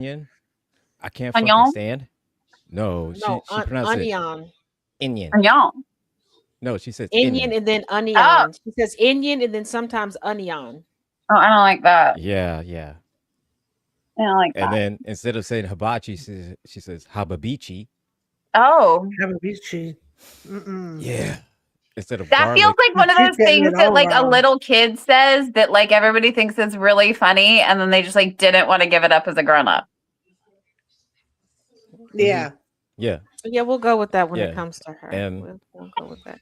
Onion. I can't fucking Onion. stand. No, No, she pronounced it onion. Indian. Onion. No, she says Indian Indian. and then Oh, onion. She says Indian and then sometimes onion. oh, I don't like that. Yeah, yeah. I don't like And that. then instead of saying hibachi, she says hababichi. Oh, Have a beef cheese. Mm-mm. Yeah. Instead of that feels garlic. like one of She's those getting things it that all like a wrong. little kid says that like everybody thinks is really funny, and then they just like didn't want to give it up as a grown up. Yeah. Yeah. Yeah, we'll go with that when it Yeah. comes to her. And We'll go with that.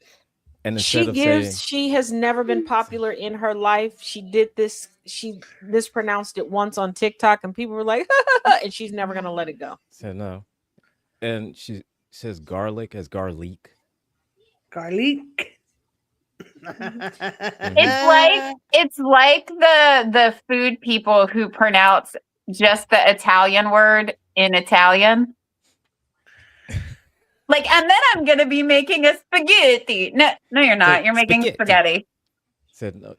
and instead of She has never been popular in her life. She did this, she mispronounced it once on TikTok and people were like, and she's never gonna let it go. said no. And she says garlic as garlic. Garlic. It's like the food people who pronounce just the Italian word in Italian. Like, and then I'm gonna be making a spaghetti. No, you're not. You're making spaghetti. Said no.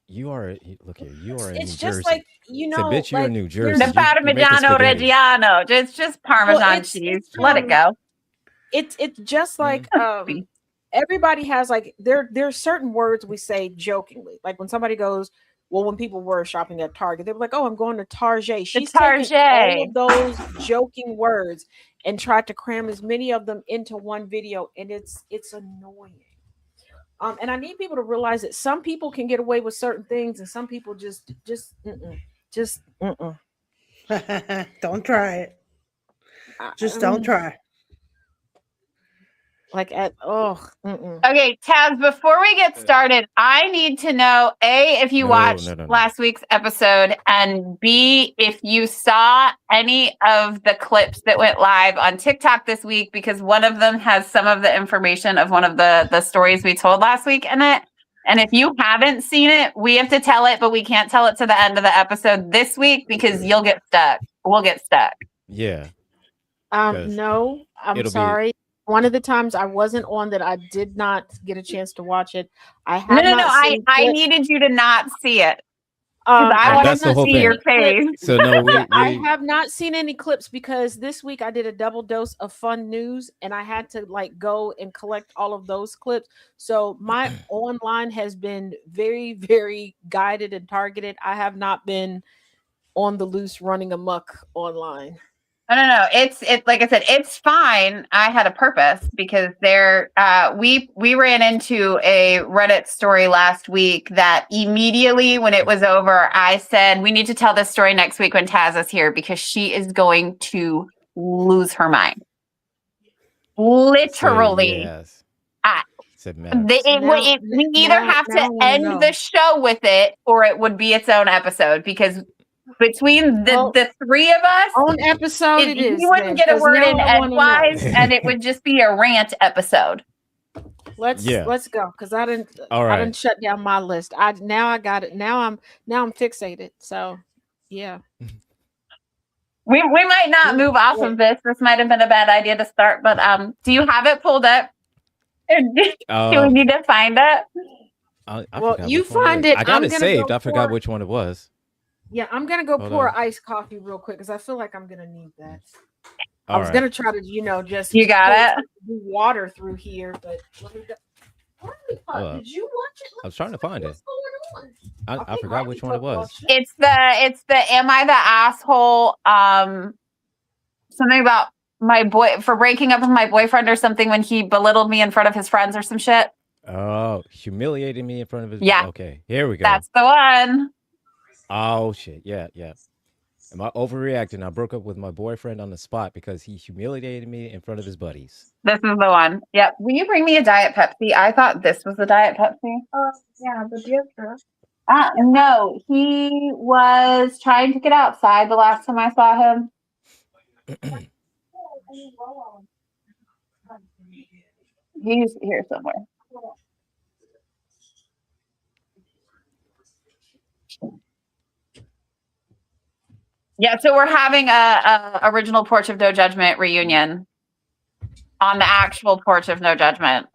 You are. Look here. You are in It's New just Jersey. like, you know, Said, bitch, you're in New Jersey. The You're making Parmigiano spaghetti. Reggiano. It's just Parmesan cheese. Let it go. It's just like everybody has like there's certain words we say jokingly. Like when somebody goes, well, when people were shopping at Target, they were like, "Oh, I'm going to Target." She's taken all of those joking words and tried to cram as many of them into one video, and it's annoying. And I need people to realize that some people can get away with certain things, and some people just Don't try it. Just don't try. Like at Okay, Taz, before we get started, I need to know A, if you watched last week's episode, and B, if you saw any of the clips that went live on TikTok this week, because one of them has some of the information of one of the stories we told last week in it. And if you haven't seen it, we have to tell it, but we can't tell it to the end of the episode this week because you'll get stuck. We'll get stuck. Yeah. No, I'm sorry. One of the times I wasn't on that I did not get a chance to watch it. I needed you to not see it. I want to see your face. So no, I have not seen any clips because this week I did a double dose of fun news and I had to like go and collect all of those clips. So my online has been very, very guided and targeted. I have not been on the loose running amok online. No. It's like I said, it's fine. I had a purpose because we ran into a Reddit story last week that immediately when it was over, I said, we need to tell this story next week when Taz is here because she is going to lose her mind. Literally. Yes. We either have to end the show with it or it would be its own episode because between the three of us, own episode it is. You wouldn't get a word in edgewise, and it would just be a rant episode. Let's go because I didn't shut down my list. I got it. Now I'm fixated. So yeah. We might not move off of this. This might have been a bad idea to start, but do you have it pulled up? Do we need to find it? You find it. I got it saved. I forgot which one it was. Yeah, I'm gonna go pour iced coffee real quick because I feel like I'm gonna need that. I was gonna try to, just you got it. Water through here, but did you watch it? I was trying to find it. I forgot which one it was. It's the am I the asshole? Something about my boy for breaking up with my boyfriend or something when he belittled me in front of his friends or some shit. Oh, humiliating me in front of his. Yeah. Okay, here we go. That's the one. Oh shit! Yeah. Am I overreacting? I broke up with my boyfriend on the spot because he humiliated me in front of his buddies. This is the one. Yep. Will you bring me a Diet Pepsi? I thought this was the Diet Pepsi. Oh yeah, the Diet. No, he was trying to get outside the last time I saw him. He's here somewhere. Yeah, so we're having a original Porch of No Judgment reunion on the actual Porch of No Judgment.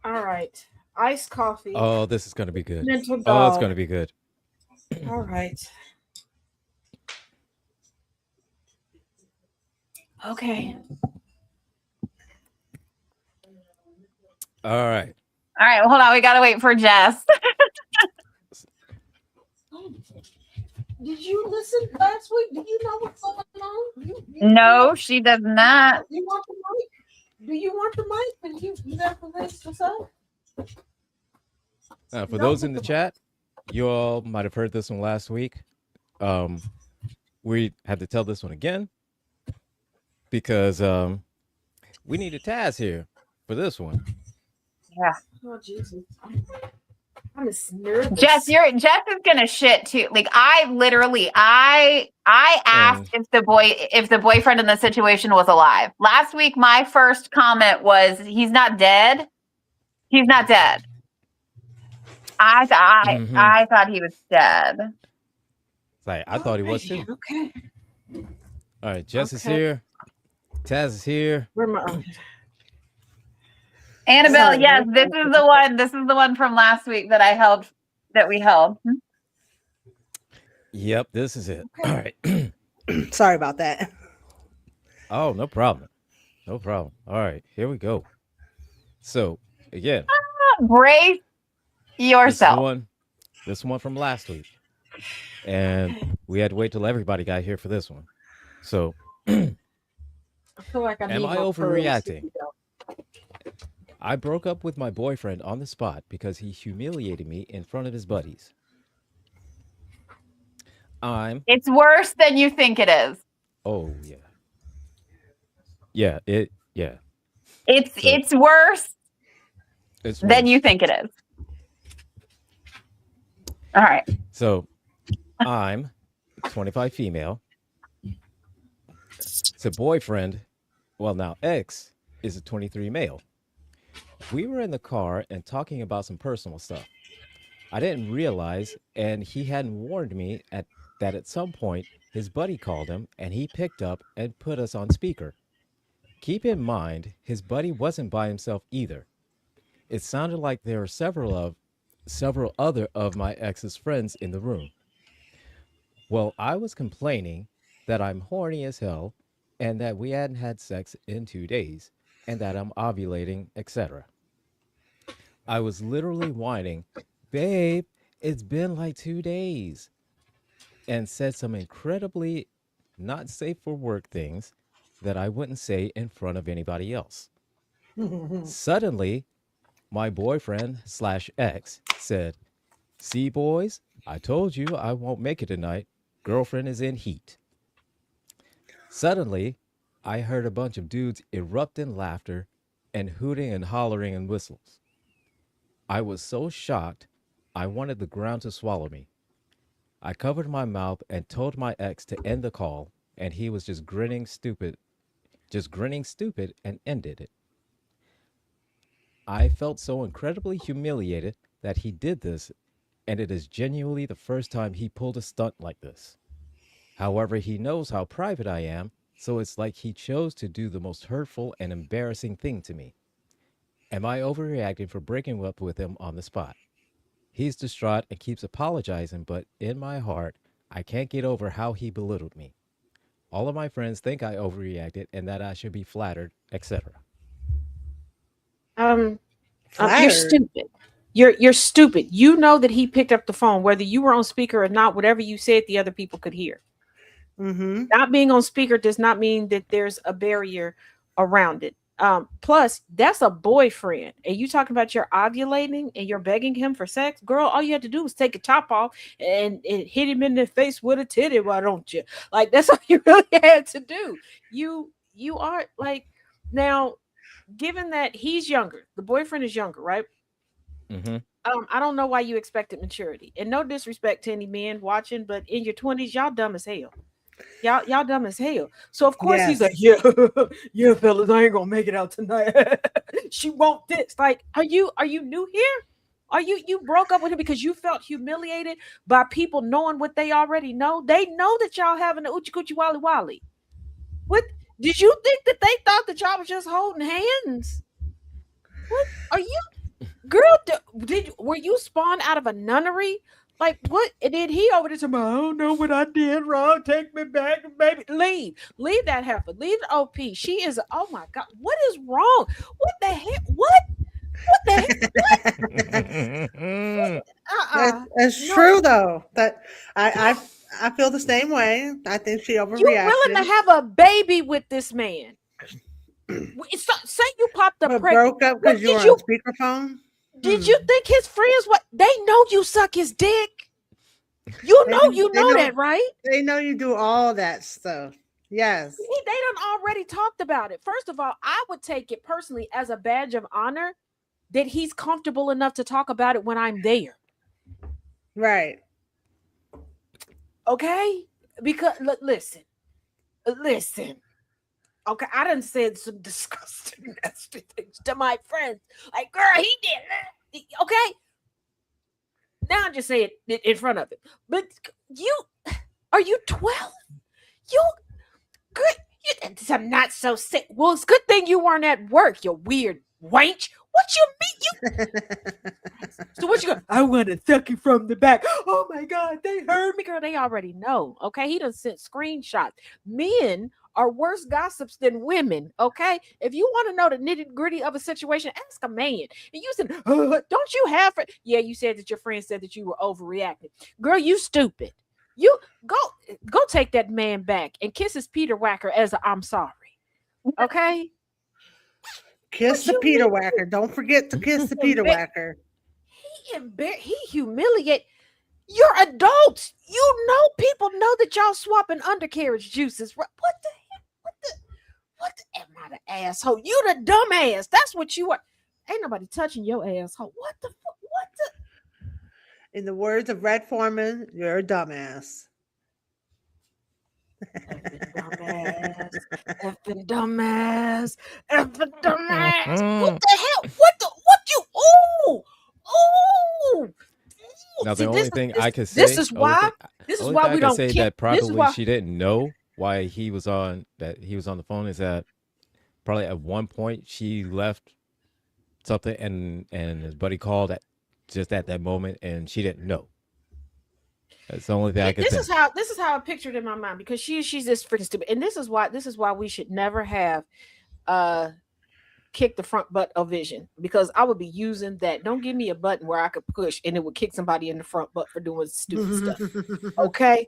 All right. Iced coffee. Oh, this is going to be good. Mental dog. Oh, it's going to be good. All right. Okay. All right. All right, hold on. We gotta wait for Jess. Did you listen last week? Do you know what's going on? No, she does not. You want the mic? Do you want the mic? You got the list or something? For those in the chat, you all might have heard this one last week. We had to tell this one again because we need a Taz here for this one. Yeah. Oh Jesus. I'm nervous. Jess is gonna shit too. Like I asked if the boyfriend in the situation was alive. Last week, my first comment was, "He's not dead. He's not dead." I thought he was dead. Like I thought he was too. Okay. All right, Jess is here. Taz is here. Where my Annabelle, yes, this is the one. This is the one from last week that we held. Yep, this is it. All right. Sorry about that. Oh, no problem. No problem. All right, here we go. So again, brace yourself. This one from last week, and we had to wait till everybody got here for this one. So, I feel like am I overreacting? I broke up with my boyfriend on the spot because he humiliated me in front of his buddies. It's worse than you think it is. Oh yeah. Yeah. It's worse than you think it is. All right. So, I'm 25 female. So boyfriend, well now ex, is a 23 male. We were in the car and talking about some personal stuff. I didn't realize, and he hadn't warned me that at some point his buddy called him and he picked up and put us on speaker. Keep in mind, his buddy wasn't by himself either. It sounded like there were several other of my ex's friends in the room. Well, I was complaining that I'm horny as hell and that we hadn't had sex in 2 days and that I'm ovulating, etc. I was literally whining, "Babe, it's been like 2 days," and said some incredibly not safe for work things that I wouldn't say in front of anybody else. Suddenly, my boyfriend/ex said, "See, boys, I told you I won't make it tonight. Girlfriend is in heat." Suddenly, I heard a bunch of dudes erupt in laughter and hooting and hollering and whistles. I was so shocked, I wanted the ground to swallow me. I covered my mouth and told my ex to end the call, and he was just grinning stupid and ended it. I felt so incredibly humiliated that he did this, and it is genuinely the first time he pulled a stunt like this. However, he knows how private I am, so it's like he chose to do the most hurtful and embarrassing thing to me. Am I overreacting for breaking up with him on the spot? He's distraught and keeps apologizing, but in my heart, I can't get over how he belittled me. All of my friends think I overreacted and that I should be flattered, etc. You're stupid. You're stupid. You know that he picked up the phone, whether you were on speaker or not. Whatever you said, the other people could hear. Mm-hmm. Not being on speaker does not mean that there's a barrier around it. Plus, that's a boyfriend, and you talking about you're ovulating and you're begging him for sex, girl. All you had to do was take a top off and hit him in the face with a titty. Why don't you? Like that's all you really had to do. You are like now. Given that he's younger, the boyfriend is younger, right? Mm-hmm. I don't know why you expected maturity. And no disrespect to any men watching, but in your 20s, y'all dumb as hell. Y'all dumb as hell. So of course he's like, yeah, fellas, I ain't gonna make it out tonight. She won't this. Like, are you new here? Are you broke up with him because you felt humiliated by people knowing what they already know? They know that y'all having a oochie coochie wally wally. What? Did you think that they thought that y'all was just holding hands? What are you, girl? Were you spawned out of a nunnery? Like what? And then he over there saying, I don't know what I did wrong. Take me back, baby. Leave that heifer. Leave the OP. She is. Oh my God, what is wrong? What the heck? What? What the heck? That's No. true though. That I feel the same way. I think she You overreacted. willing to have a baby with this man? Say you popped up But pregnant. broke up What because you did were you on speakerphone. did you think his friends what they know you suck his dick? You know that, right? They know you do all that stuff. Yes. They done already talked about it. First of all, I would take it personally as a badge of honor that he's comfortable enough to talk about it when I'm there. Right. Okay? Because listen. Okay, I done said some disgusting, nasty things to my friends. Like, girl, he did that. Okay? Now I'm just saying it in front of him. But are you 12? You good. I'm not so sick. Well, it's a good thing you weren't at work, you weird wench. What you mean? So what you go? I want to suck you from the back. Oh my God, they heard me, girl. They already know. Okay, he done sent screenshots. Men are worse gossips than women. Okay, if you want to know the nitty gritty of a situation, ask a man. And you said, "Don't you have?" Yeah, you said that your friend said that you were overreacting. Girl, you stupid. You go take that man back and kiss his Peter Whacker as a I'm sorry. Okay. Kiss the Peter Whacker. Don't forget to kiss the Peter Whacker. He humiliate. You're adults. You know people know that y'all swapping undercarriage juices. What the heck? What the am I the asshole? You the dumbass. That's what you are. Ain't nobody touching your asshole. What the fuck? What the? In the words of Red Foreman, you're a dumbass. Effing dumbass. What the hell? What you? Oh. Now the only thing I could say, this is why we don't say that probably she didn't know why he was on the phone is that probably at one point she left something and his buddy called just at that moment and she didn't know. That's the only thing I could think. This is how I pictured in my mind because she's just freaking stupid. And this is why we should never have kick the front butt of vision because I would be using that. Don't give me a button where I could push and it would kick somebody in the front butt for doing stupid stuff. Okay.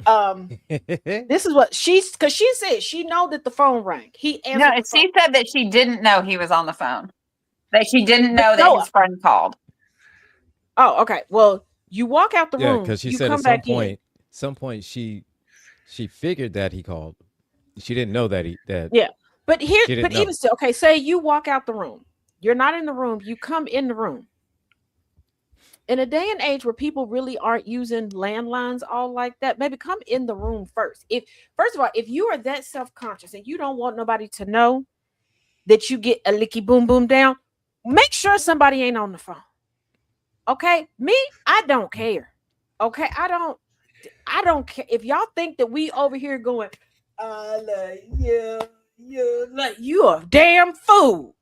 This is what because she said she know that the phone rang. He answered. No, she said that she didn't know he was on the phone. That she didn't know that his friend called. Oh, okay. Well, you walk out the room. Yeah, because she said at some point she figured that he called. She didn't know that yeah. But even still, okay, say you walk out the room. You're not in the room, you come in the room. In a day and age where people really aren't using landlines all like that, maybe come in the room first. First of all, if you are that self-conscious and you don't want nobody to know that you get a licky boom boom down, make sure somebody ain't on the phone. Okay? Me, I don't care. Okay? I don't care. If y'all think that we over here going, like you a damn fool.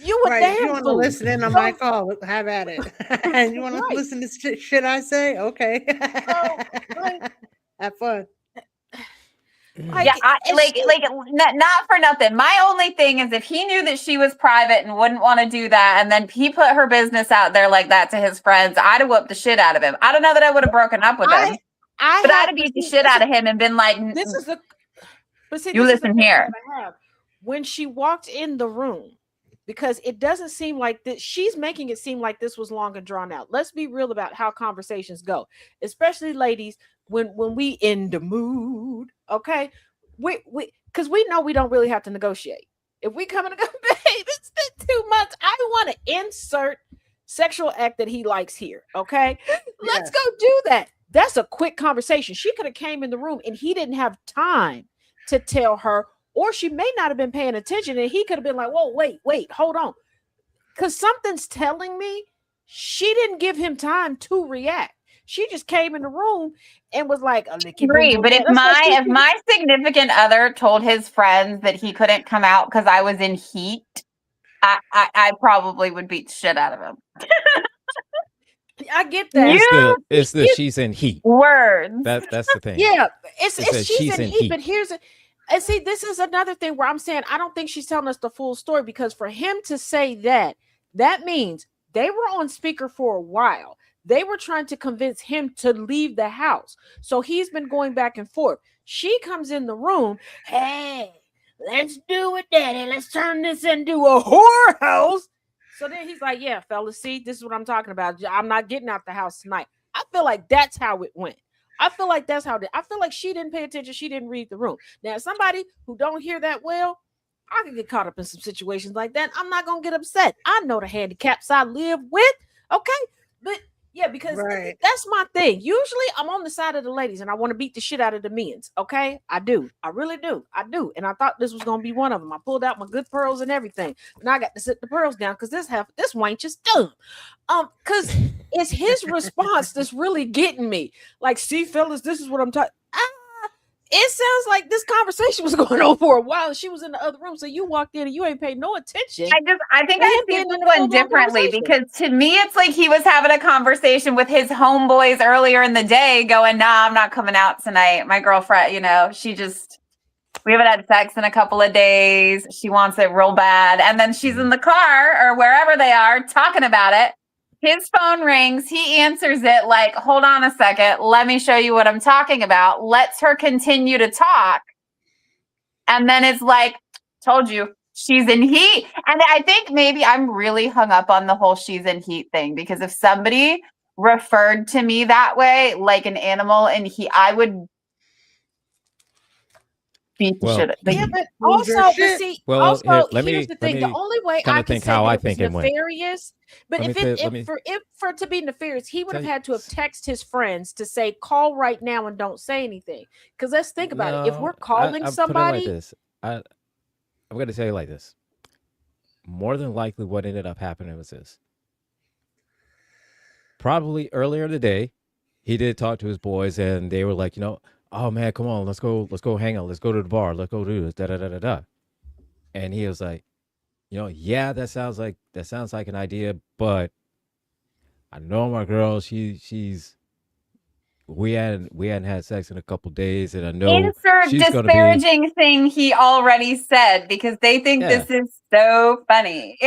You a damn fool. You want to listen in on my call? Have at it. And you want to listen to shit I say? Okay. Have fun. Like, not for nothing. My only thing is if he knew that she was private and wouldn't want to do that, and then he put her business out there like that to his friends, I'd have whooped the shit out of him. I don't know that I would have broken up with him, but I'd have beat the shit out of him and been like, "This is you listen here." When she walked in the room, because it doesn't seem like that she's making it seem like this was long and drawn out. Let's be real about how conversations go, especially ladies when we in the mood. Okay, we because we know we don't really have to negotiate. If we come and go, babe, it's been 2 months. I want to insert sexual act that he likes here. Okay, let's go do that. That's a quick conversation. She could have came in the room and he didn't have time to tell her. Or she may not have been paying attention and he could have been like, whoa, wait, hold on. Because something's telling me she didn't give him time to react. She just came in the room and was like, but if my significant other told his friends that he couldn't come out because I was in heat, I probably would beat the shit out of him. I get that. It's the she's in heat. Words. That's the thing. Yeah, it's says she's in heat. But and see, this is another thing where I'm saying I don't think she's telling us the full story, because for him to say that means they were on speaker for a while. They were trying to convince him to leave the house. So he's been going back and forth. She comes in the room. Hey, let's do it, daddy. Let's turn this into a whorehouse. So then he's like, yeah, fellas, see, this is what I'm talking about. I'm not getting out the house tonight. I feel like that's how it went. I feel like she didn't pay attention. She didn't read the room. Now, somebody who don't hear that well, I can get caught up in some situations like that. I'm not going to get upset. I know the handicaps I live with. Okay. But yeah, because that's my thing. Usually I'm on the side of the ladies and I want to beat the shit out of the men's. Okay. I do. I really do. I do. And I thought this was going to be one of them. I pulled out my good pearls and everything. Now I got to sit the pearls down because this wench is dumb. Because it's his response that's really getting me. Like, see, fellas, this is what I'm talking. It sounds like this conversation was going on for a while and she was in the other room. So you walked in and you ain't paid no attention. I think I see this one differently, because to me, it's like he was having a conversation with his homeboys earlier in the day going, nah, I'm not coming out tonight. My girlfriend, we haven't had sex in a couple of days. She wants it real bad. And then she's in the car or wherever they are talking about it. His phone rings. He answers it like, hold on a second. Let me show you what I'm talking about. Lets her continue to talk. And then it's like, told you, she's in heat. And I think maybe I'm really hung up on the whole she's in heat thing, because if somebody referred to me that way, like an animal in heat, I would beat the shit. Yeah, but also, here's the thing. The only way I can say it was nefarious, but for to be nefarious, he would have had to have texted his friends to say, call right now and don't say anything. Because let's think about it. If we're calling somebody, I'm going to tell you like this. More than likely what ended up happening was this. Probably earlier in the day, he did talk to his boys and they were like, oh man, come on, let's go hang out. Let's go to the bar. Let's go do this. Da da da da da. And he was like, yeah, that sounds like an idea, but I know my girl, we hadn't had sex in a couple days, and I know insert disparaging thing he already said, because they think this is so funny.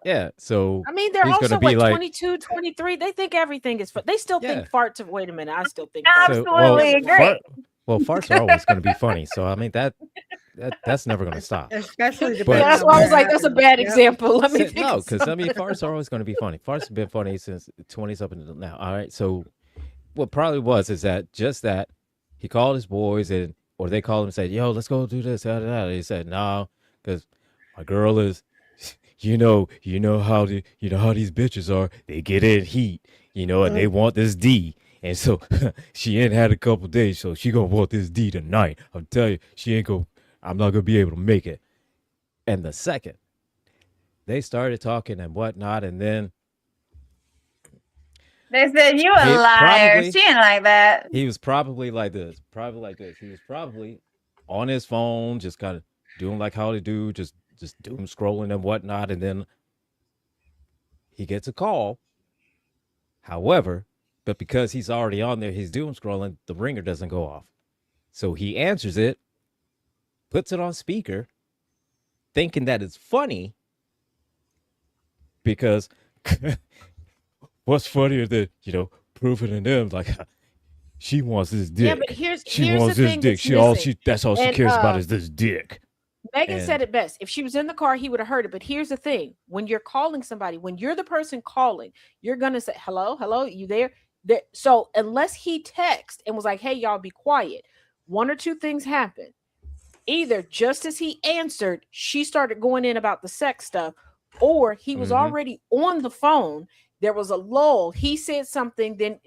Yeah, so I mean, they're also like 22, 23. They think everything is fun. They still think farts. Wait a minute, I still think absolutely agree. Farts are always going to be funny. So I mean that's never going to stop. Especially that's why I was like, that's a bad example. Let me because I mean, farts are always going to be funny. Farts have been funny since 20s up until now. All right, so what probably is that he called his boys or they called him and said, yo, let's go do this. He said, no, because my girl is, you know how these bitches are. They get in heat, and they want this D. And so she ain't had a couple days, so she gonna want this D tonight. I'll tell you, I'm not gonna be able to make it. And the second they started talking and whatnot, and then they said, you a liar. She ain't like that. He was probably like this. He was probably on his phone, just kind of doing like how they do, just doom scrolling and whatnot. And then he gets a call. However, but because he's already on there, he's doom scrolling, the ringer doesn't go off. So he answers it, puts it on speaker, thinking that it's funny, because what's funnier than, proving in them like she wants this dick. Yeah, but here's wants the this thing dick. That's all she cares about is this dick. Megan said it best. If she was in the car, he would have heard it. But here's the thing: when you're calling somebody, when you're the person calling, you're gonna say, "Hello, you there?" So unless he texted and was like, "Hey, y'all, be quiet," one or two things happened. Either just as he answered, she started going in about the sex stuff, or he was already on the phone. There was a lull. He said something, then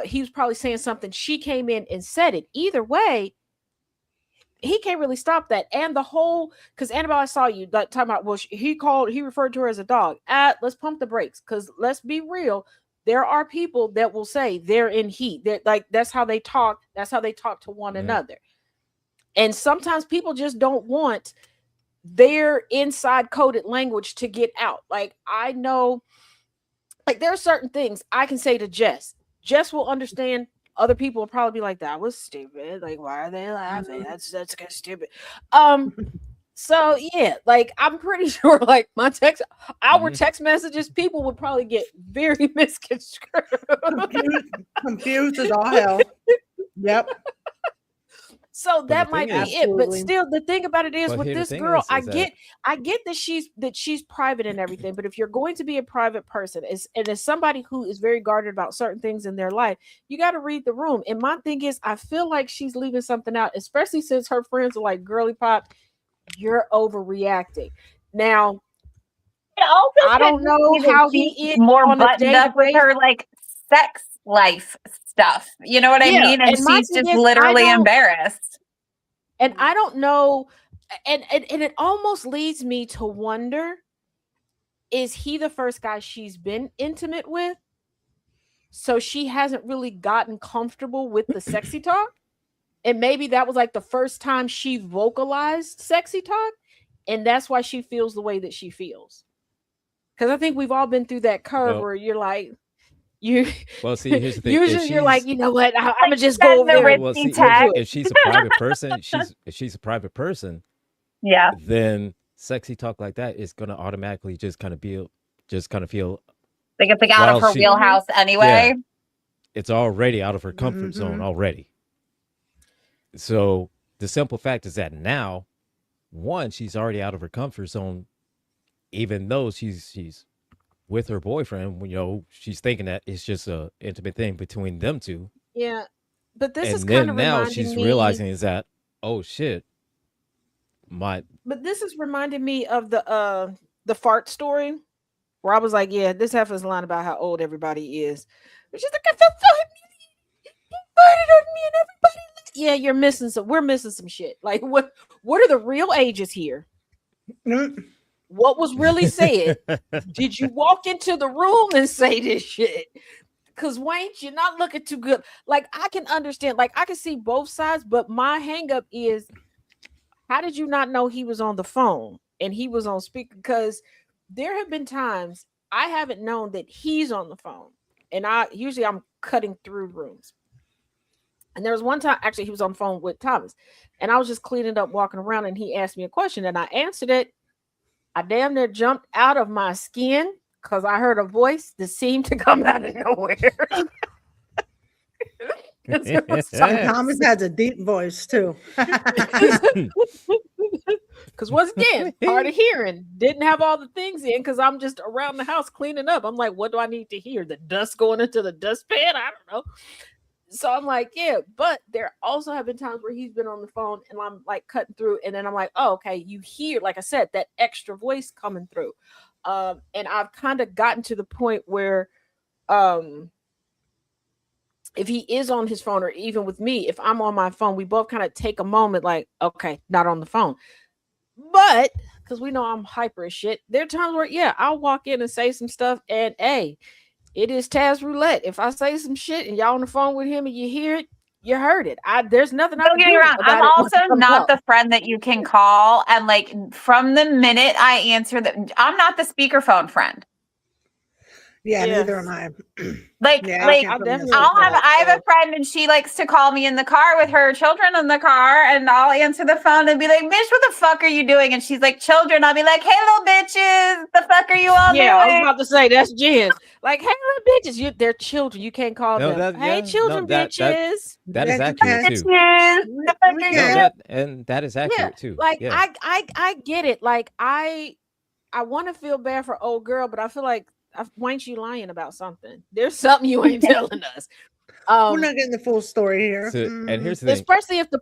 he was probably saying something. She came in and said it. Either way, he can't really stop that. And the whole, because Annabelle, I saw you talking about, well, he referred to her as a dog. Let's pump the brakes, because let's be real. There are people that will say they're in heat. They're like, that's how they talk. That's how they talk to one another. And sometimes people just don't want their inside coded language to get out. Like, I know, like there are certain things I can say to Jess. Jess will understand. Other people will probably be like, "That was stupid. Like, why are they laughing? That's kind of stupid." So yeah, like I'm pretty sure, like our text messages, people would probably get very misconstrued. Confused as all hell. Yep. So that might be it, but still, the thing about it is with this girl, I get that she's private and everything. But if you're going to be a private person, and as somebody who is very guarded about certain things in their life, you got to read the room. And my thing is, I feel like she's leaving something out, especially since her friends are like, "Girly pop, you're overreacting." Now, I don't know how he is more buttoned up with her like sex life stuff. You know what I mean? And she's just literally embarrassed. And I don't know. And it almost leads me to wonder, is he the first guy she's been intimate with? So she hasn't really gotten comfortable with the sexy talk. And maybe that was like the first time she vocalized sexy talk. And that's why she feels the way that she feels. Because I think we've all been through that curve where you're like, well, see, here's the thing. Usually you're like, you know what? I'm gonna just go over there. Well, see, if she's a private person, if she's a private person, then sexy talk like that is gonna automatically just kind of feel like it's like out of her wheelhouse anyway. Yeah, it's already out of her comfort zone already. So the simple fact is that now, one, she's already out of her comfort zone, even though she's with her boyfriend. You know, she's thinking that it's just a intimate thing between them two. Yeah, but this is kind of now she's realizing is that, oh shit, But this is reminding me of the fart story, where I was like, yeah, this heifer's line about how old everybody is. But she's like, I felt so he farted on me and everybody. Yeah, you're missing some. We're missing some shit. Like, what are the real ages here? What was really said? Did you walk into the room and say this shit? Because Wayne, you're not looking too good. Like, I can understand, like, I can see both sides, but my hang up is, how did you not know he was on the phone and he was on speaker? Because there have been times I haven't known that he's on the phone, and I'm cutting through rooms. And there was one time, actually, he was on the phone with Thomas, and I was just cleaning up, walking around, and he asked me a question, and I answered it. I damn near jumped out of my skin because I heard a voice that seemed to come out of nowhere. Thomas has a deep voice too. Because once again, hard of hearing, didn't have all the things in because I'm just around the house cleaning up. I'm like, what do I need to hear? The dust going into the dustpan? I don't know. So I'm like, yeah, but there also have been times where he's been on the phone and I'm like cutting through, and then I'm like, oh, okay, you hear, like I said, that extra voice coming through. And I've kind of gotten to the point where if he is on his phone, or even with me, if I'm on my phone, we both kind of take a moment like, okay, not on the phone. But because we know I'm hyper as shit, there are times where, yeah, I'll walk in and say some stuff, and hey, it is Taz roulette. If I say some shit and y'all on the phone with him and you hear it, you heard it. There's nothing I can do about it. I'm also not the friend that you can call, and like from the minute I answer I'm not the speakerphone friend. Yeah, neither am I. I have a friend, and she likes to call me in the car with her children in the car, and I'll answer the phone and be like, bitch, what the fuck are you doing? And she's like, children. I'll be like, hey, little bitches, the fuck are you all doing? Yeah, I was about to say, that's Jen. Like, hey, little bitches, they're children. You can't call them. Hey, children, bitches. That is accurate too. And that is accurate too. Like, I get it. Like, I want to feel bad for old girl, but I feel like, why ain't you lying about something? There's something you ain't telling us. We're not getting the full story here. So, and here's the thing. Especially if the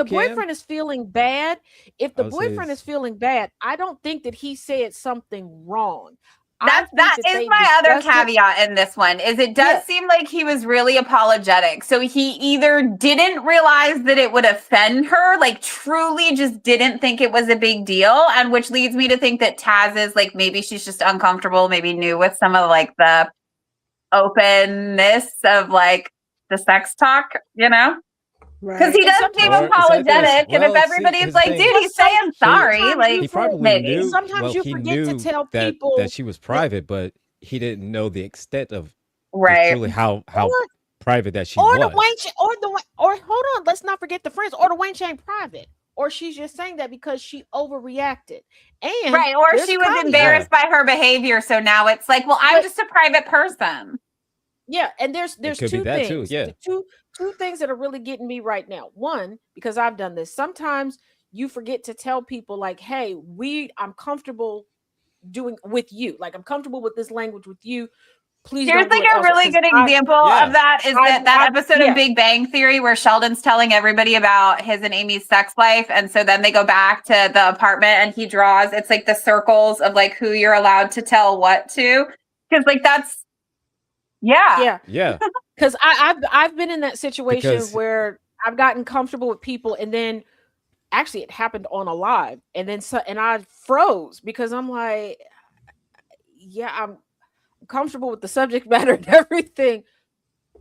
boyfriend is feeling bad. If the boyfriend is feeling bad, I don't think that he said something wrong. That is my other caveat in this one, is it does seem like he was really apologetic. So he either didn't realize that it would offend her, like truly just didn't think it was a big deal, and which leads me to think that Taz is like, maybe she's just uncomfortable, maybe new with some of like the openness of like the sex talk, you know? Because he doesn't seem apologetic, and if everybody's like, dude, he's saying sorry, like he probably knew. Sometimes you forget to tell people that she was private, but he didn't know the extent of just Right. truly how Or, private that she or the was. Wayne, or hold on, let's not forget the friends. Or the Wayne ain't private. Or she's just saying that because she overreacted. And Right. Or there's she was caveats. embarrassed by her behavior. So now it's like, well, I'm But just a private person. yeah, and there's could be two that too, things. yeah. Two things that are really getting me right now. One, because I've done this. Sometimes you forget to tell people like, hey, I'm comfortable doing with you. Like I'm comfortable with this language with you. Please Here's don't do like it a elsewhere. really 'Cause good example Yeah. of that is that episode yeah. of Big Bang Theory where Sheldon's telling everybody about his and Amy's sex life. And so then they go back to the apartment and he draws, it's like the circles of like who you're allowed to tell what to. Because like that's, yeah. Yeah. Because I've been in that situation Because where I've gotten comfortable with people, and then actually it happened on a live, and then and I froze because I'm like, yeah, I'm comfortable with the subject matter and everything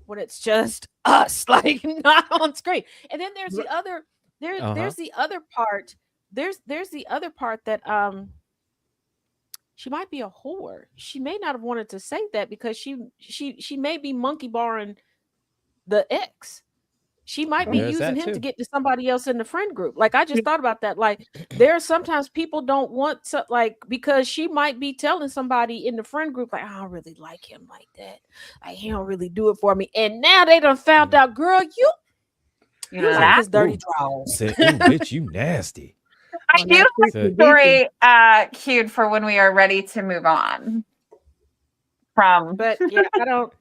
when it's just us, like not on screen. And then there's the other there's the other part. There's the other part that she might be a whore. She may not have wanted to say that because she may be monkey barring the ex. She might be There's using that him to too. get to somebody else in the friend group. Like I just thought about that. Like there are sometimes people don't want to, like, because she might be telling somebody in the friend group like, I don't really like him like that. Like he don't really do it for me. And now they done found out, girl, you like that? his dirty Ooh. drawers. Say, ooh, bitch, you nasty. I On do that have freaky a story queued for when we are ready to move on from. But yeah, I don't.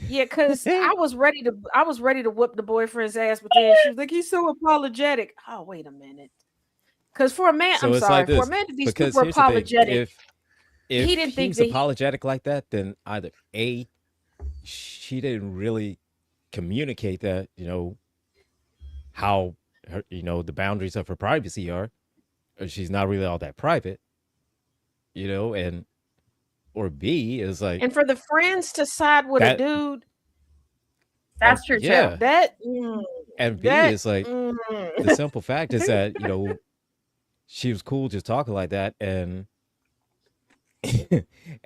Yeah, because I was ready to whip the boyfriend's ass, but then she was like, he's so apologetic. Oh, wait a minute. Because for a man, So I'm it's sorry, like for a this. man to be Because super here's the thing. apologetic, If he didn't he think was that apologetic like that, then either A, she didn't really communicate that, how her, the boundaries of her privacy are, or she's not really all that private, and or B is like and for the friends to side with a that. dude, That's true Yeah. too. that And B is like the simple fact is that, she was cool just talking like that, and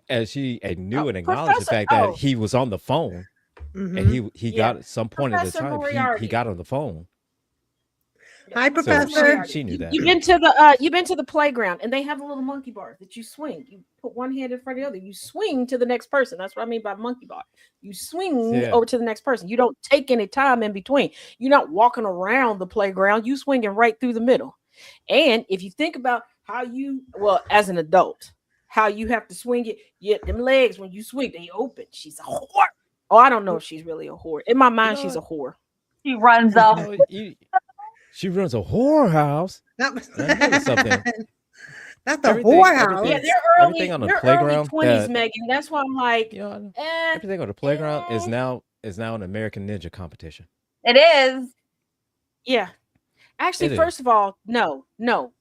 and she knew and acknowledged the fact that he was on the phone, and he got at some point at the Professor time Moriarty. he got on the phone. Hi, So Professor. she knew that. You've been to the playground, and they have a little monkey bar that you swing. You put one hand in front of the other. You swing to the next person. That's what I mean by monkey bar. You swing over to the next person. You don't take any time in between. You're not walking around the playground. You swinging right through the middle. And if you think about how as an adult, how you have to swing it, them legs when you swing, they open. She's a whore. Oh, I don't know if she's really a whore. In my mind, she's a whore. She runs up. She runs a whorehouse. Not something. Not the Everything- whorehouse. Yeah, they're early. Everything on the they're playground early 20s, that- Megan. That's why I'm like, Everything on the playground is now an American Ninja competition. It is. yeah. Actually, It is. first of all, no.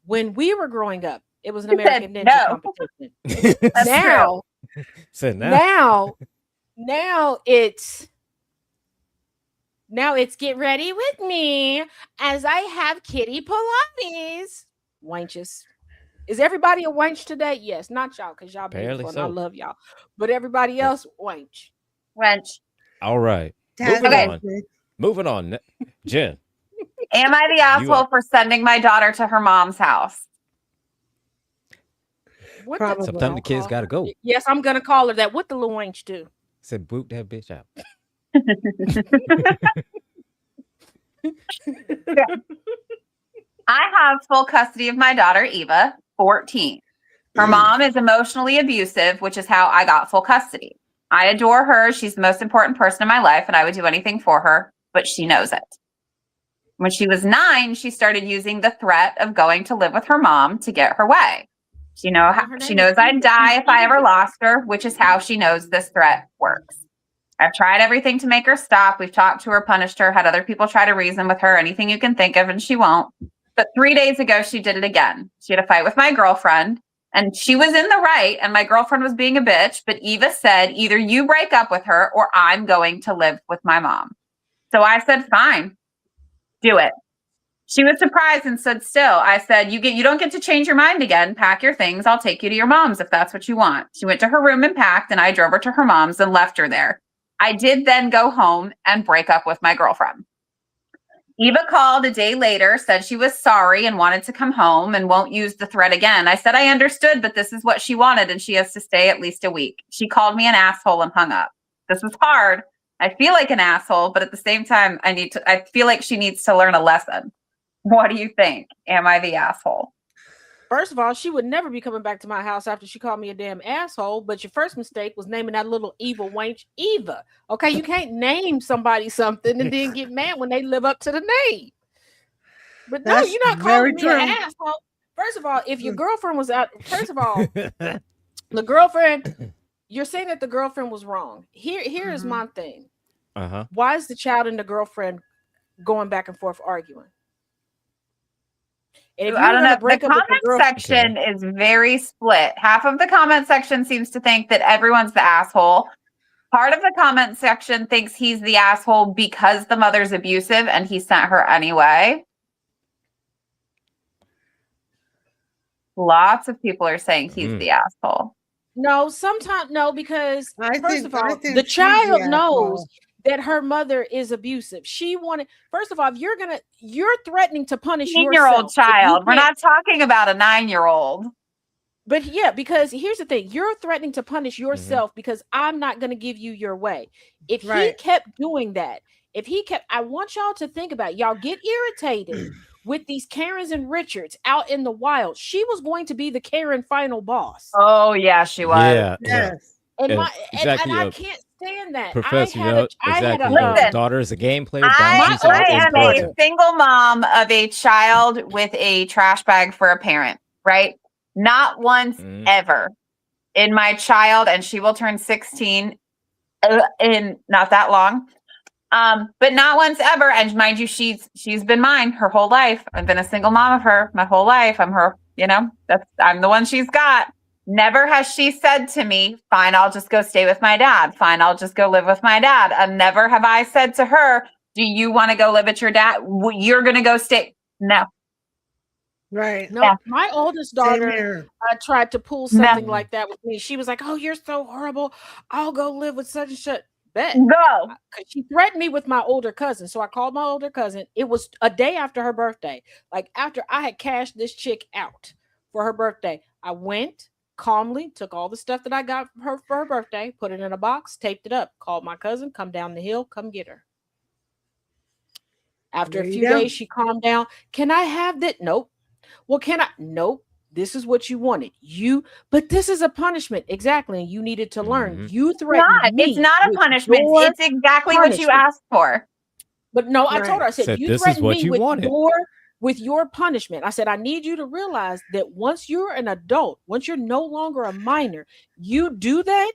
When we were growing up, it was an You said American Ninja no. competition. That's now, So now, now it's get ready with me as I have kitty Pilates. Wenches. Is everybody a wench today? Yes, not y'all, because y'all Apparently beautiful and I so. love y'all. But everybody else, wench. Wench. all right. Taz, Moving Okay. on. Moving on. Jen. Am I the asshole for sending my daughter to her mom's house? What Probably. Sometimes the kids gotta go. Yes, I'm gonna call her that. What the little wench do? Said boot that bitch out. I have full custody of my daughter, Eva, 14. Her mom is emotionally abusive, which is how I got full custody. I adore her. She's the most important person in my life, and I would do anything for her, but she knows it. When she was 9, she started using the threat of going to live with her mom to get her way. She knows I'd die if I ever lost her, which is how she knows this threat works. I've tried everything to make her stop. We've talked to her, punished her, had other people try to reason with her, anything you can think of, and she won't. But 3 days ago, she did it again. She had a fight with my girlfriend, and she was in the right, and my girlfriend was being a bitch. But Eva said, either you break up with her or I'm going to live with my mom. So I said, fine, do it. She was surprised and stood still. I said, you don't get to change your mind again. Pack your things. I'll take you to your mom's if that's what you want. She went to her room and packed, and I drove her to her mom's and left her there. I did then go home and break up with my girlfriend. Eva called a day later, said she was sorry and wanted to come home and won't use the thread again. I said, I understood, but this is what she wanted, and she has to stay at least a week. She called me an asshole and hung up. This was hard. I feel like an asshole, but at the same time, I feel like she needs to learn a lesson. What do you think? Am I the asshole? First of all, she would never be coming back to my house after she called me a damn asshole. But your first mistake was naming that little evil wench Eva. Okay, you can't name somebody something and then get mad when they live up to the name. But no, you're not calling me an asshole. First of all, if your girlfriend was out, first of all, the girlfriend, you're saying that the girlfriend was wrong. Here is my thing. Why is the child and the girlfriend going back and forth arguing? And I don't know. The comment section is very split. Half of the comment section seems to think that everyone's the asshole. Part of the comment section thinks he's the asshole because the mother's abusive and he sent her anyway. Lots of people are saying he's the asshole. No, sometimes no, because first of all, the child knows that her mother is abusive. She wanted, first of all, you're threatening to punish your 9-year-old child. We're not talking about a 9-year-old. But yeah, because here's the thing, you're threatening to punish yourself because I'm not going to give you your way. If he kept doing that, I want y'all to think about it. Y'all get irritated with these Karens and Richards out in the wild. She was going to be the Karen final boss. Oh yeah, she was. Yeah. Yes. And I can't stand that. Professor, daughter is a game player. I am a single mom of a child with a trash bag for a parent, right? Not once ever in my child, and she will turn 16 in not that long. But not once ever. And mind you, she's been mine her whole life. I've been a single mom of her my whole life. I'm her, I'm the one she's got. Never has she said to me, fine, I'll just go stay with my dad. Fine, I'll just go live with my dad. And never have I said to her, do you want to go live at your dad? You're going to go stay. No. Right. No, my oldest daughter tried to pull something like that with me. She was like, oh, you're so horrible. I'll go live with such and such. Bet. Go. She threatened me with my older cousin. So I called my older cousin. It was a day after her birthday. Like after I had cashed this chick out for her birthday, I went calmly, took all the stuff that I got her for her birthday, put it in a box, taped it up, called my cousin, come down the hill, come get her. After a few days, she calmed down. Can I have that? Nope. Well, can I? Nope. This is what you wanted. But this is a punishment. Exactly. And you needed to learn. You threatened me. It's not a punishment. It's exactly what you asked for. But no, I told her, I said, you this threatened is what me you wanted. with your punishment. I said, I need you to realize that once you're an adult, once you're no longer a minor, you do that,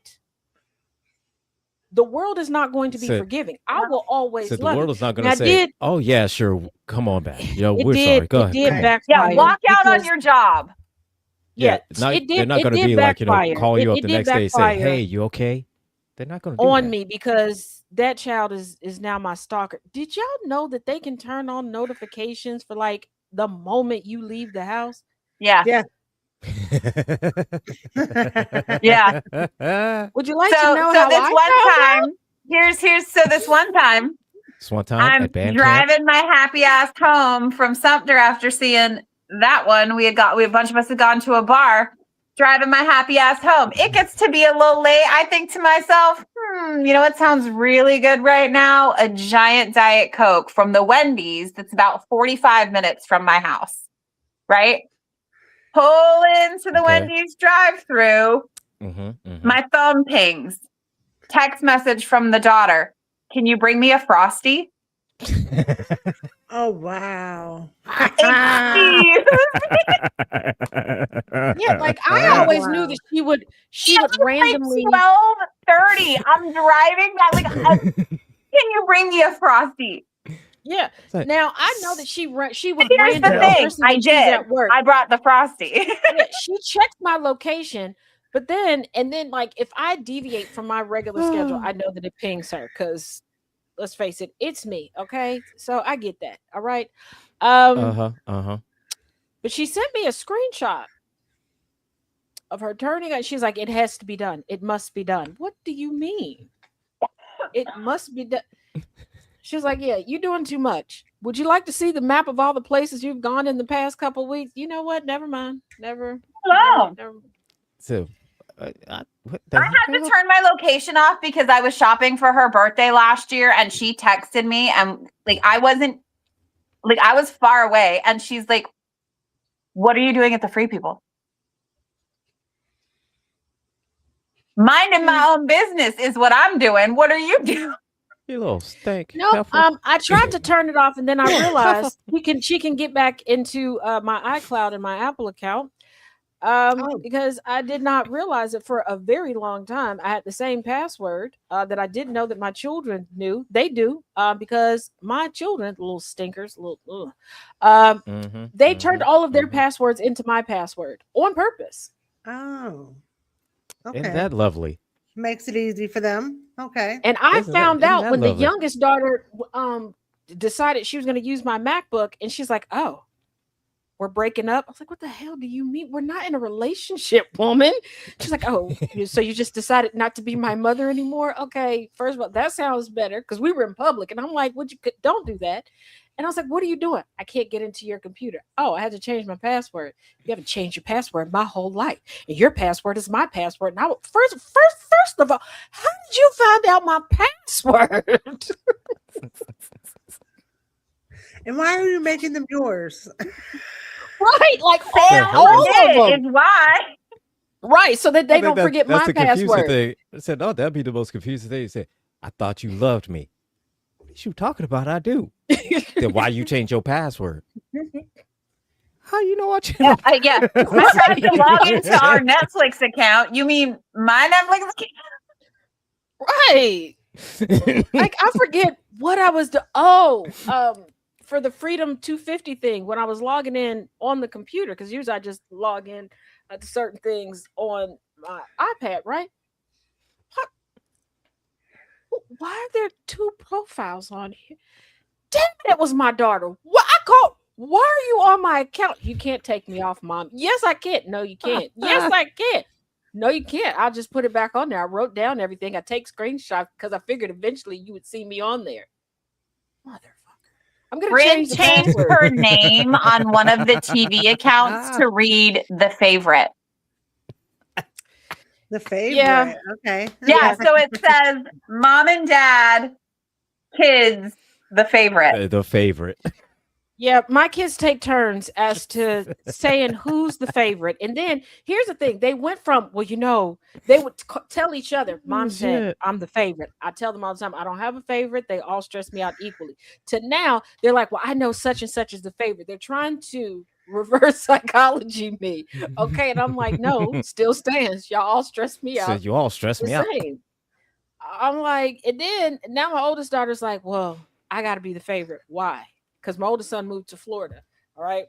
the world is not going to be forgiving. I will always love the world is not going to say, oh yeah, sure, come on back. We're sorry. Go ahead. Walk out on your job. Yeah, they're not going to be like, call you up the next day and say, hey, you okay? They're not going to do on that. me because that child is now my stalker. Did y'all know that they can turn on notifications for like the moment you leave the house? Yeah. Yeah. Yeah. Would you like to know so how this I one time, this one time, I'm driving my happy ass home from Sumter after seeing that one. A bunch of us had gone to a bar, driving my happy ass home. It gets to be a little late. I think to myself, you know what sounds really good right now? A giant Diet Coke from the Wendy's that's about 45 minutes from my house, right? Pull into the Wendy's drive-through. My phone pings. Text message from the daughter. Can you bring me a Frosty? Oh, wow. Yeah, like I always knew that she would randomly 12:30. I'm driving that can you bring me a Frosty? Yeah. Now I know that she would. Here's the thing. I did. At work. I brought the Frosty. She checked my location, but then like if I deviate from my regular schedule, I know that it pings her because let's face it, it's me. Okay, so I get that. All right. Uh-huh. But she sent me a screenshot of her turning on. She's like, it has to be done. It must be done. What do you mean? It must be done. She's like, yeah, you're doing too much. Would you like to see the map of all the places you've gone in the past couple of weeks? You know what? Never mind. Never. So, what the I had to turn my location off because I was shopping for her birthday last year, and she texted me, and like I was far away, and she's like, "What are you doing at the Free People?" Minding my own business is what I'm doing. What are you doing? You little stink. No, I tried to turn it off, and then I realized she can get back into my iCloud and my Apple account. Because I did not realize it for a very long time. I had the same password that I didn't know that my children knew. They do because my children, little stinkers, they turned all of their passwords into my password on purpose. Oh, okay. Isn't that lovely? Makes it easy for them. Okay. And I found out when the youngest daughter decided she was going to use my MacBook, and she's like, "Oh, we're breaking up." I was like, "What the hell do you mean? We're not in a relationship, woman." She's like, "Oh, so you just decided not to be my mother anymore?" Okay, first of all, that sounds better because we were in public, and I'm like, don't do that." And I was like, "What are you doing?" "I can't get into your computer." "Oh, I had to change my password." "You haven't changed your password my whole life, and your password is my password." And first of all, how did you find out my password? And why are you making them yours? Right, like all of them. Is why. Right, so that they don't forget my password. Thing. I said, "Oh, that'd be the most confusing thing." He said, "I thought you loved me." "What are you talking about? I do." Then why you change your password? How you know I changed? Yeah, I tried to log into our Netflix account. You mean my Netflix account? Right. Like I forget what I was for the Freedom 250 thing when I was logging in on the computer, because usually I just log in to certain things on my iPad, right? Why are there two profiles on here? Damn, that was my daughter. Why are you on my account? "You can't take me off, Mom." "Yes, I can." "No, you can't." "Yes, I can." "No, you can't. I'll just put it back on there." I wrote down everything. I take screenshots because I figured eventually you would see me on there. Motherfucker. I'm going to change her name on one of the TV accounts to read The Favorite. The Favorite. Yeah. Okay. Yeah, so it says Mom and Dad, Kids, The Favorite. The Favorite. Yeah, my kids take turns as to saying who's the favorite. And then here's the thing. They went from, they would tell each other, "Mom said I'm the favorite." I tell them all the time, I don't have a favorite. They all stress me out equally. To now, they're like, "Well, I know such and such is the favorite." They're trying to reverse psychology me. Okay. And I'm like, no, still stands. Y'all all stress me out. So you all stress me out. I'm like, and then now my oldest daughter's like, "Well, I got to be the favorite." "Why?" "Because my oldest son moved to Florida." All right.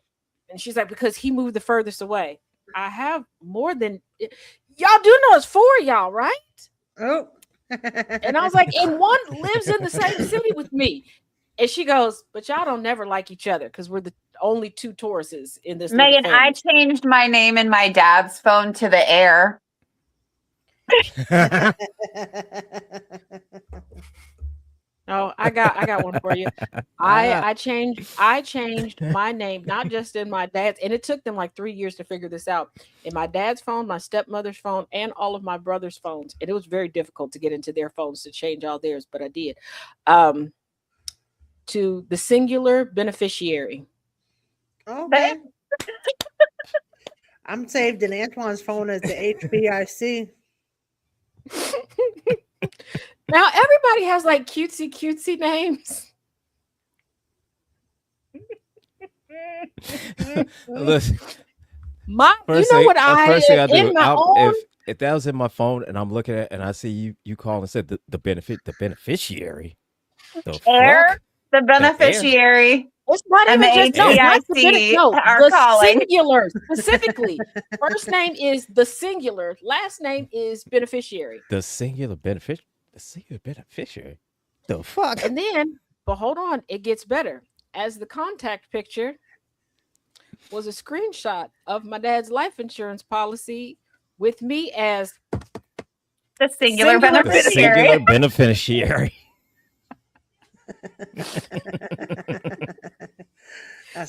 And she's like, "Because he moved the furthest away." I have more than y'all do know it's 4 of y'all, right? Oh. And I was like, and one lives in the same city with me. And she goes, "But y'all don't never like each other because we're the only two Tauruses in this." Megan, I changed my name in my dad's phone to The Air. Oh, I got one for you. I changed my name, not just in my dad's, and it took them like 3 years to figure this out. In my dad's phone, my stepmother's phone, and all of my brother's phones. And it was very difficult to get into their phones to change all theirs, but I did. To the singular beneficiary. Okay. I'm saved in Antoine's phone as the HBIC. Now everybody has like cutesy names. Listen, if that was in my phone and I'm looking at it and I see you call and said the beneficiary. The Air, the beneficiary. It's not even just the calling. Singular specifically. First name is the singular. Last name is beneficiary. The singular beneficiary. The fuck? And then, but hold on, it gets better. as the contact picture was a screenshot of my dad's life insurance policy with me as the singular The beneficiary. singular beneficiary.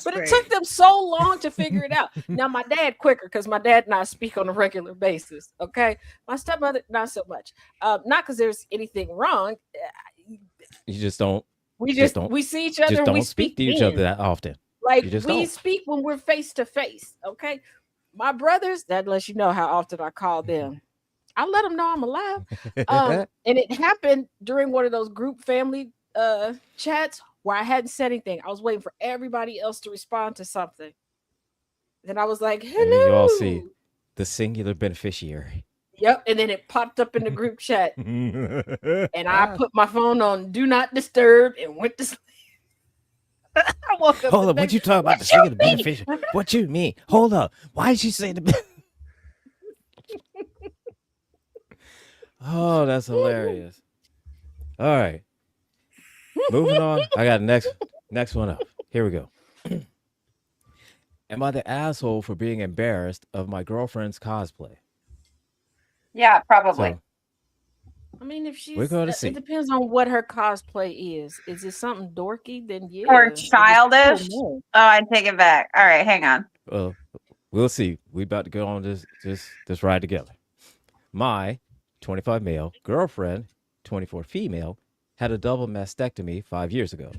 But it took them so long to figure it out. Now my dad quicker because my dad and I speak on a regular basis. Okay, my stepmother not so much. Not because there's anything wrong. You just don't. We see each other. Just and don't we speak to then. each other that often. Like You just we don't. speak when we're face to face. Okay, my brothers. That lets you know how often I call them. I let them know I'm alive. And it happened during one of those group family chats where I hadn't said anything. I was waiting for everybody else to respond to something. Then I was like, hello. And then you all see the singular beneficiary. Yep. And then it popped up in the group chat. And I put my phone on do not disturb and went to sleep. I woke up. Hold up. What you talking about? The singular beneficiary? What you mean? Hold up. Why did you say the... Oh, that's hilarious. All right. Moving on. I got next one up. Here we go. Am I the asshole for being embarrassed of my girlfriend's cosplay? Yeah, probably. So, I mean, if she's, we're going to see. It depends on what her cosplay is. Is it something dorky? Then yeah. Or childish? Oh, I take it back. All right, hang on. Well, we'll see. We about to go on this ride together. My 25 male girlfriend, 24 female, had a double mastectomy 5 years ago.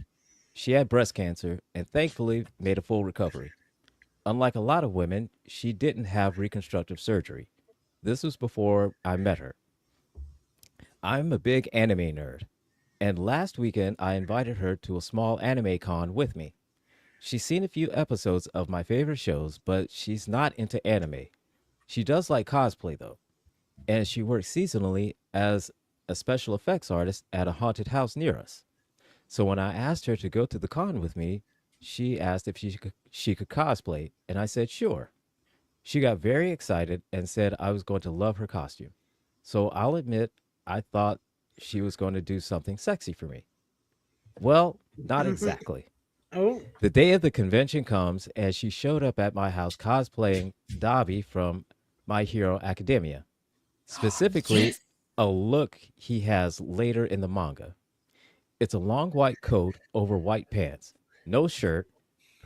She had breast cancer and thankfully made a full recovery. Unlike a lot of women, she didn't have reconstructive surgery. This was before I met her. I'm a big anime nerd, and last weekend I invited her to a small anime con with me. She's seen a few episodes of my favorite shows, but she's not into anime. She does like cosplay though, and she works seasonally as a special effects artist at a haunted house near us. So when I asked her to go to the con with me, she asked if she could cosplay, and I said sure. She got very excited and said I was going to love her costume. So I'll admit I thought she was going to do something sexy for me. Well, not exactly. Oh. The day of the convention comes and she showed up at my house cosplaying Dabi from My Hero Academia. Specifically, a look he has later in the manga. It's a long white coat over white pants, no shirt.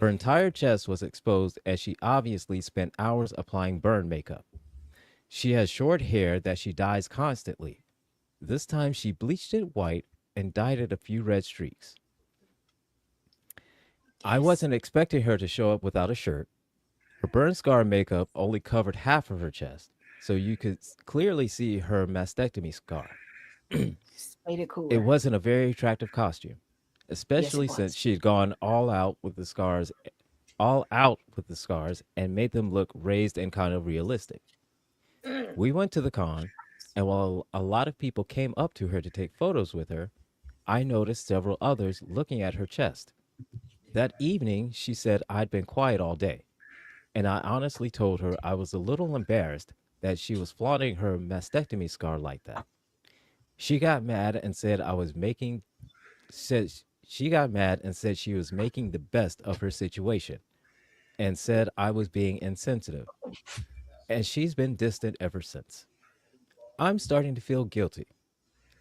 Her entire chest was exposed as she obviously spent hours applying burn makeup. She has short hair that she dyes constantly. This time she bleached it white and dyed it a few red streaks. I wasn't expecting her to show up without a shirt. Her burn scar makeup only covered half of her chest, so you could clearly see her mastectomy scar. Made it cool. It wasn't a very attractive costume, especially since she had gone all out with the scars and made them look raised and kind of realistic. We went to the con, and while a lot of people came up to her to take photos with her, I noticed several others looking at her chest. That evening, she said I'd been quiet all day, and I honestly told her I was a little embarrassed that she was flaunting her mastectomy scar like that. She got mad and said she was making the best of her situation and said I was being insensitive. And she's been distant ever since. I'm starting to feel guilty.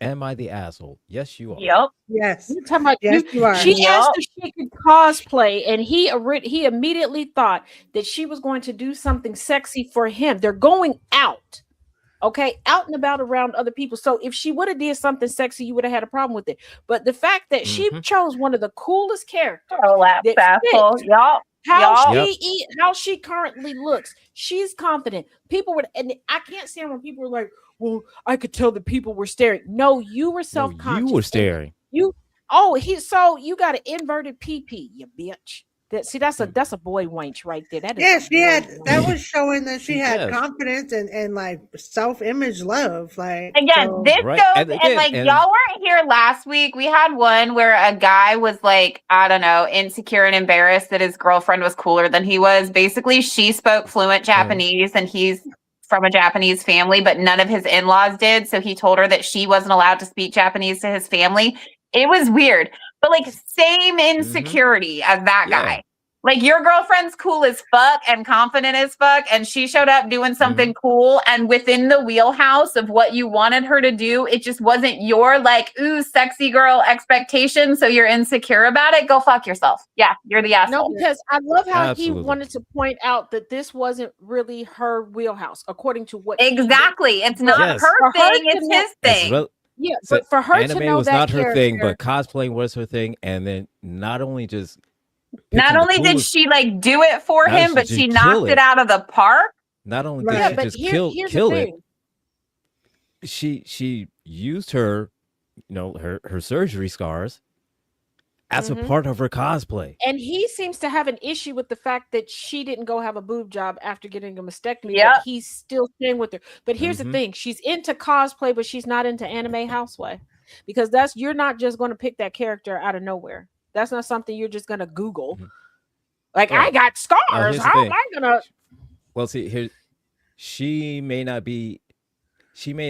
Am I the asshole? Yes, you are. Yep. Yes. You're talking about Yes, you are. She asked if she could cosplay, and he immediately thought that she was going to do something sexy for him. They're going out, okay, out and about around other people. So if she would have did something sexy, you would have had a problem with it. But the fact that she chose one of the coolest characters, how she currently looks, she's confident. People were, and I can't stand when people were like, well, I could tell that people were staring. No, you were self-conscious. No, you were staring. You got an inverted PP, you bitch. That's a boy wench right there. That was showing that she had confidence and like self-image love. Like again, this goes and y'all weren't here last week. We had one where a guy was like, I don't know, insecure and embarrassed that his girlfriend was cooler than he was. Basically, she spoke fluent Japanese and he's from a Japanese family, but none of his in-laws did. So he told her that she wasn't allowed to speak Japanese to his family. It was weird. but like same insecurity as that guy. Like your girlfriend's cool as fuck and confident as fuck, and she showed up doing something cool and within the wheelhouse of what you wanted her to do. It just wasn't your like, ooh, sexy girl expectation, so you're insecure about it. Go fuck yourself. Yeah, you're the asshole. No, because I love how he wanted to point out that this wasn't really her wheelhouse, according to what exactly. It's not her thing, it's his thing. Yeah, but for her to know was that not her character, thing, but cosplaying was her thing. And then not only did she like do it for him, but she knocked it out of the park. Not only did she just kill it, she used her, her surgery scars as a part of her cosplay. And he seems to have an issue with the fact that she didn't go have a boob job after getting a mastectomy. But he's still staying with her. But here's the thing: she's into cosplay, but she's not into anime housewife, because you're not just going to pick that character out of nowhere. That's not something you're just going to Google. Like, I got scars. How am I going to? Well, see, here, she may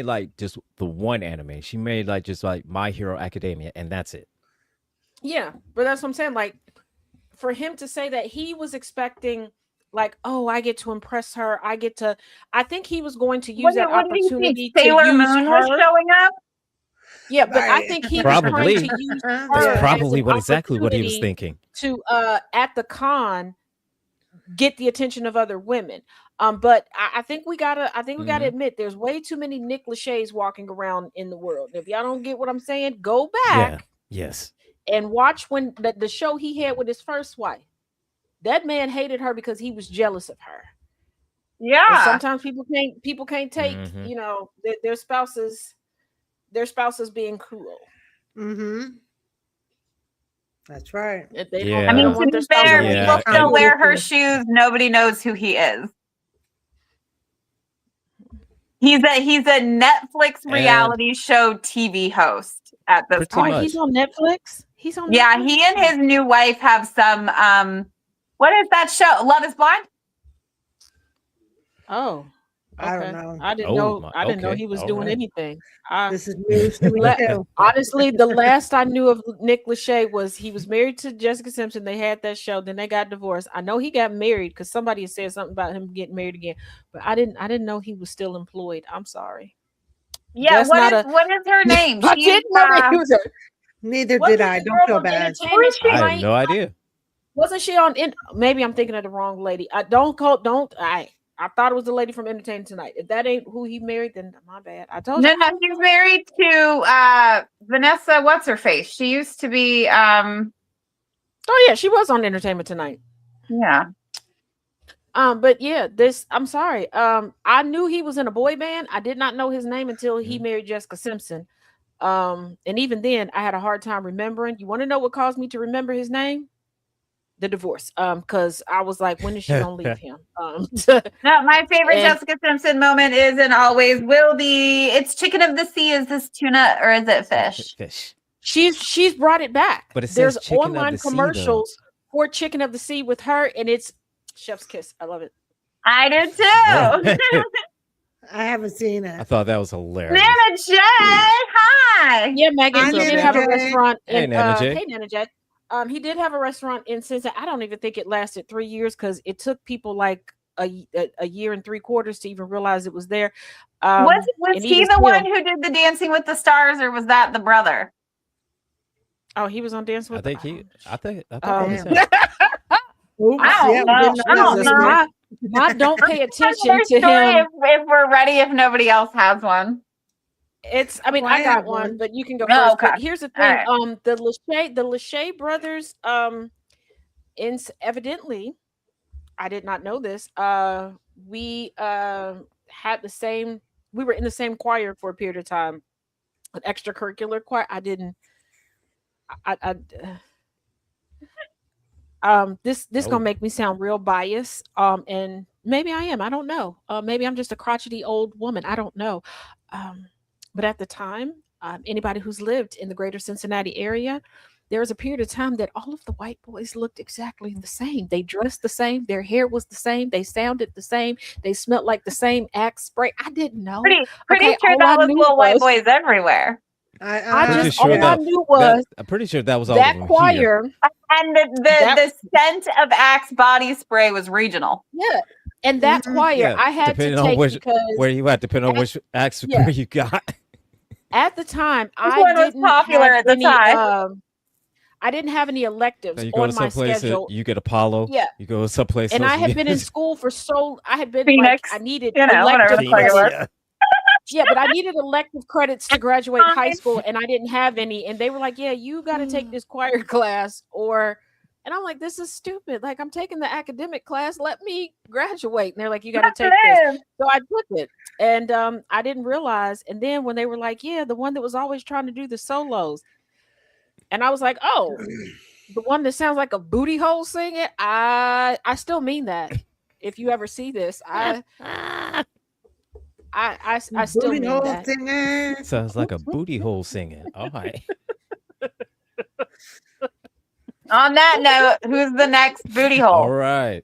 like just the one anime. She made like just like My Hero Academia, and that's it. Yeah, but that's what I'm saying. Like, for him to say that he was expecting, like, oh, I get to impress her. I think he was going to use that opportunity to Sailor use Moon her. Was showing up. Yeah, but I think he was trying to use her. That's probably exactly what he was thinking. To at the con get the attention of other women. But I think we gotta admit there's way too many Nick Lachey's walking around in the world. If y'all don't get what I'm saying, go back. Yes. And watch when the show he had with his first wife. That man hated her because he was jealous of her. Yeah. And sometimes people can't take, their spouses being cruel. That's right. If they Yeah. I mean, don't want to their be fair, spouse people still wear her shoes. Nobody knows who he is. He's a Netflix reality show TV host at this point. He's on Netflix. He's on. Yeah, Netflix? he and his new wife have some. What is that show? Love Is Blind. Oh, okay. I don't know. I didn't know. I didn't know he was doing anything. This is news to me too. Honestly, the last I knew of Nick Lachey was he was married to Jessica Simpson. They had that show, then they got divorced. I know he got married because somebody said something about him getting married again, but I didn't know he was still employed. I'm sorry. Yeah, what is her name? I didn't know that he was. Neither did I. Don't feel bad. I have no idea. Wasn't she on? Maybe I'm thinking of the wrong lady. I thought it was the lady from Entertainment Tonight. If that ain't who he married, then my bad. I told you. No, he's married to Vanessa. What's her face? She used to be. Oh yeah, she was on Entertainment Tonight. Yeah. But yeah, I'm sorry. I knew he was in a boy band. I did not know his name until he married Jessica Simpson. And even then, I had a hard time remembering. You want to know what caused me to remember his name? The divorce. Because I was like, when is she gonna leave him? No, my favorite Jessica Simpson moment is and always will be. It's Chicken of the Sea. Is this tuna or is it fish? Fish. She's brought it back. But there's online commercials for Chicken of the Sea with her, and it's chef's kiss. I love it. I do too. I haven't seen it. I thought that was hilarious. Nana J, hi. Yeah, Megan. He did have a restaurant. Hey, Nana J. Hey, Nana J. He did have a restaurant in Cincinnati. I don't even think it lasted 3 years because it took people like a year and 3/4 to even realize it was there. Was he the one who did the Dancing with the Stars, or was that the brother? Oh, he was on Dancing with. I think I don't pay attention to him. If we're ready, if nobody else has one. I got one, but you can go first. Okay. But here's the thing: right. The Lachey brothers, evidently, I did not know this. We had the same. We were in the same choir for a period of time, an extracurricular choir. This gonna make me sound real biased. And maybe I am. I don't know. Maybe I'm just a crotchety old woman. I don't know. But at the time, anybody who's lived in the greater Cincinnati area, there was a period of time that all of the white boys looked exactly the same. They dressed the same. Their hair was the same. They sounded the same. They smelled like the same Axe spray. I didn't know. Pretty sure that was little white boys everywhere. All I knew was I'm pretty sure that was all that of them choir. And the scent of Axe body spray was regional. Yeah. And that choir I had to take because where you at, depending on which Axe spray you got. At the time, I didn't popular at the time. I didn't have any electives you go on to my someplace schedule. You get Apollo. Yeah. You go someplace and else. I had been in school for I had been Phoenix, like, I needed elective credits. Yeah, but I needed elective credits to graduate high school, and I didn't have any. And they were like, "Yeah, you got to take this choir class," and I'm like, "This is stupid. Like, I'm taking the academic class. Let me graduate." And they're like, "You got to take this." So I took it, and I didn't realize. And then when they were like, "Yeah, the one that was always trying to do the solos," and I was like, "Oh, the one that sounds like a booty hole singing." I still mean that. If you ever see this, I still mean that. Singing. Sounds like a booty hole singing. All right. On that note, who's the next booty hole? All right.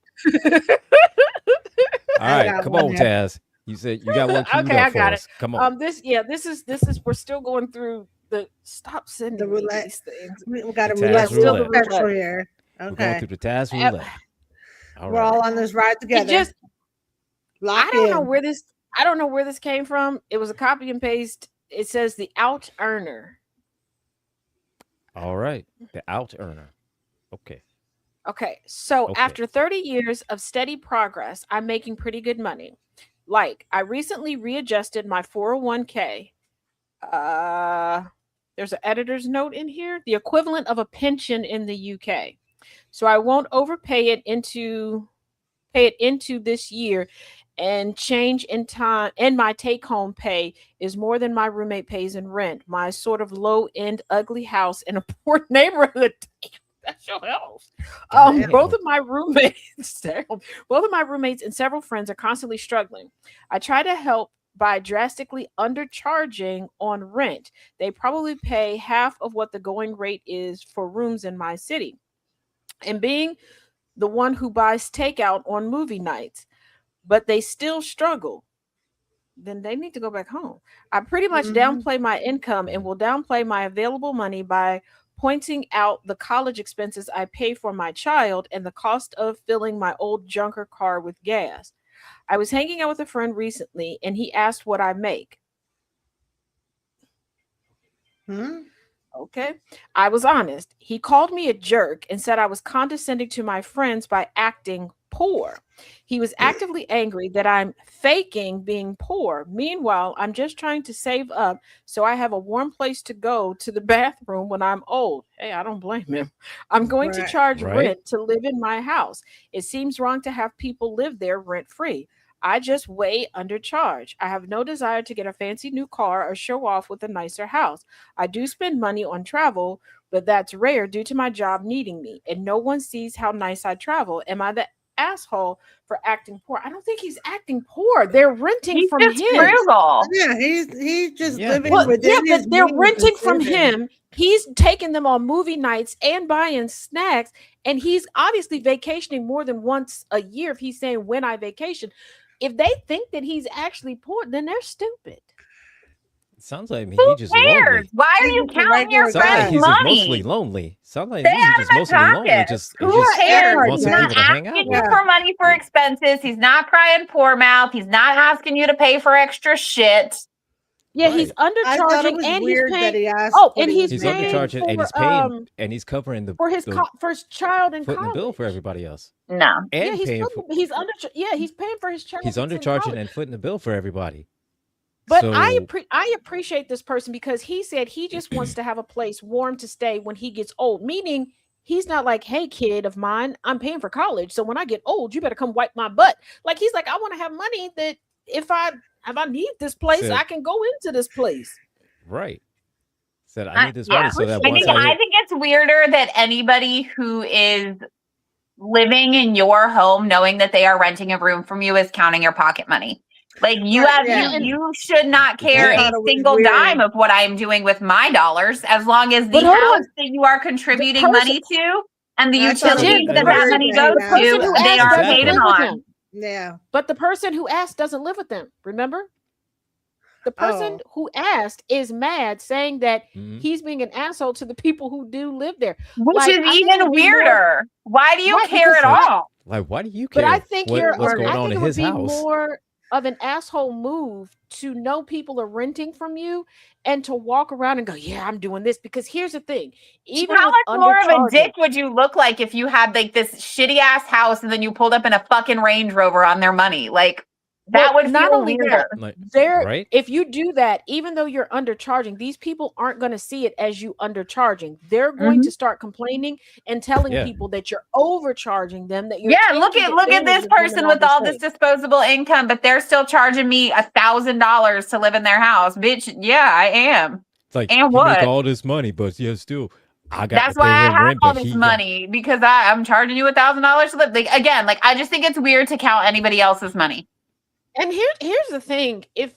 All right. Come on, Taz. You said you got one. Okay, I got it. Come on. This is. We're still going through the. Stop sending the roulette. These things. We got a Taz roulette roulette. here. Okay. We're going through the Taz roulette. We're all on this ride together. I don't know where this. I don't know where this came from. It was a copy and paste. It says the out earner. All right. The out earner. Okay. So after 30 years of steady progress, I'm making pretty good money. Like, I recently readjusted my 401k. There's an editor's note in here. The equivalent of a pension in the UK. So I won't overpay it into this year. And change in time, and my take-home pay is more than my roommate pays in rent. My sort of low-end, ugly house in a poor neighborhood. That's your house. Both of my roommates and several friends are constantly struggling. I try to help by drastically undercharging on rent. They probably pay half of what the going rate is for rooms in my city. And being the one who buys takeout on movie nights, but they still struggle, then they need to go back home. I pretty much downplay my income and will downplay my available money by pointing out the college expenses I pay for my child and the cost of filling my old junker car with gas. I was hanging out with a friend recently and he asked what I make. Okay. I was honest. He called me a jerk and said I was condescending to my friends by acting poor. He was actively angry that I'm faking being poor. Meanwhile, I'm just trying to save up so I have a warm place to go to the bathroom when I'm old. Hey, I don't blame him. I'm going to charge rent to live in my house. It seems wrong to have people live there rent-free. I just way undercharge. I have no desire to get a fancy new car or show off with a nicer house. I do spend money on travel, but that's rare due to my job needing me, and no one sees how nice I travel. Am I the asshole for acting poor? I don't think he's acting poor. They're renting from him. Frugal. Yeah, he's just living within his but they're renting from him. He's taking them on movie nights and buying snacks, and he's obviously vacationing more than once a year. If he's saying when I vacation, if they think that he's actually poor, then they're stupid. It sounds like he just lonely. Why are you counting your friends' he's money? Just mostly lonely. Sounds like Stay he's just mostly lonely. Who cares? Wants He's some not people to hang out asking with. you for money for expenses. He's not crying poor mouth. He's not asking you to pay for extra shit. Yeah, he's undercharging and he's paying. And he's undercharging and he's paying and he's covering for his child and footing the bill for everybody else. No, and he's paying for his child. He's undercharging and footing the bill for everybody. But I appreciate this person because he said he just wants to have a place warm to stay when he gets old. Meaning he's not like, hey, kid of mine, I'm paying for college, so when I get old, you better come wipe my butt. Like he's like, I want to have money that if I need this place, I can go into this place. Right. Said I need this money so that I think it's weirder that anybody who is living in your home knowing that they are renting a room from you is counting your pocket money. Like you you should not care a single dime of what I'm doing with my dollars as long as the house that you are contributing money to and the utilities that money goes to, they are paid on. Yeah. But the person who asked doesn't live with them, remember? The person who asked is mad, saying that Mhm. he's being an asshole to the people who do live there. Which Like, is I think it even would be more- weirder. Why do you Right, care because at all? Like, why do you But care I think what's going I on think in it would his be house? more of an asshole move to know people are renting from you and to walk around and go, yeah, I'm doing this. Because here's the thing, even How with much more of a undercharging, dick would you look like if you had like this shitty ass house and then you pulled up in a fucking Range Rover on their money? Like that well, would not feel only weirder. that, Like, there, right? if you do that, even though you're undercharging, these people aren't going to see it as you undercharging. They're going Mhm. to start complaining and telling Yeah. people that you're overcharging them, that you're Yeah, look taking at advantage this of them person and with these all this things. disposable income, but they're still charging me $1,000 to live in their house. Bitch, yeah, I am. It's like, And you make what? all this money, but yeah, still, I got That's to why pay I him have rent, all but this he got. money because I'm charging you $1,000 to live. Like again, like I just think it's weird to count anybody else's money. And here's the thing: if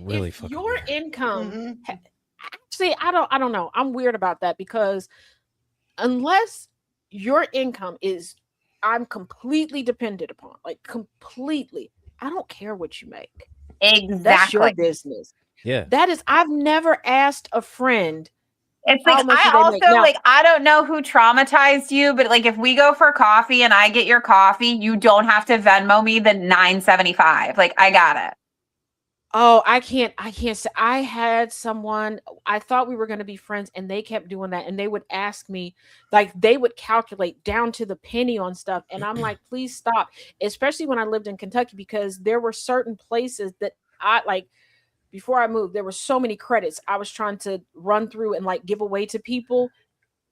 Really if fucking your weird. income, actually, I don't know. I'm weird about that because unless your income is, I'm completely dependent upon, like completely. I don't care what you make. That's your Exactly. business. Yeah. That is, I've never asked a friend. It's How like much do I they also make? Now- like I don't know who traumatized you, but like if we go for coffee and I get your coffee, you don't have to Venmo me the $9.75. Like I got it. Oh, I can't say. I had someone, I thought we were going to be friends, and they kept doing that, and they would ask me, like they would calculate down to the penny on stuff, and I'm like, please stop. Especially when I lived in Kentucky, because there were certain places that I like. Before I moved, there were so many credits I was trying to run through and like give away to people,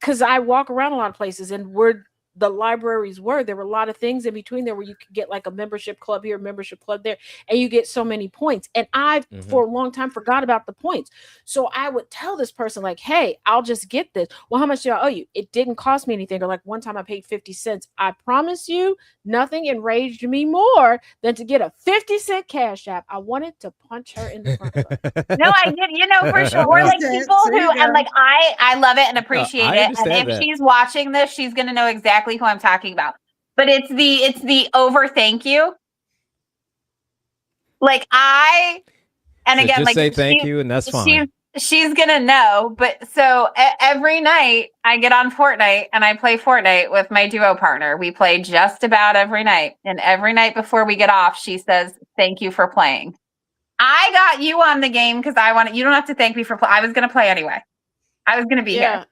because I walk around a lot of places, and where the libraries were, there were a lot of things in between there where you could get like a membership club here, membership club there, and you get so many points. And I, for a long time, forgot about the points. So I would tell this person, like, hey, I'll just get this. Well, how much do I owe you? It didn't cost me anything. Or like one time I paid 50 cents. I promise you, nothing enraged me more than to get a 50-cent cash app. I wanted to punch her in the front of her. No, I get, for sure. We're like people who, and like I love it and appreciate I it. And understand if that. she's watching this, she's gonna know exactly who I'm talking about. But it's the over thank you. Like and So again, just like say thank you, and that's fine. She's gonna know. But so every night I get on Fortnite and I play Fortnite with my duo partner. We play just about every night, and every night before we get off, she says, "Thank you for playing." I got you on the game because you don't have to thank me for play. I was going to play anyway. I was going to be here.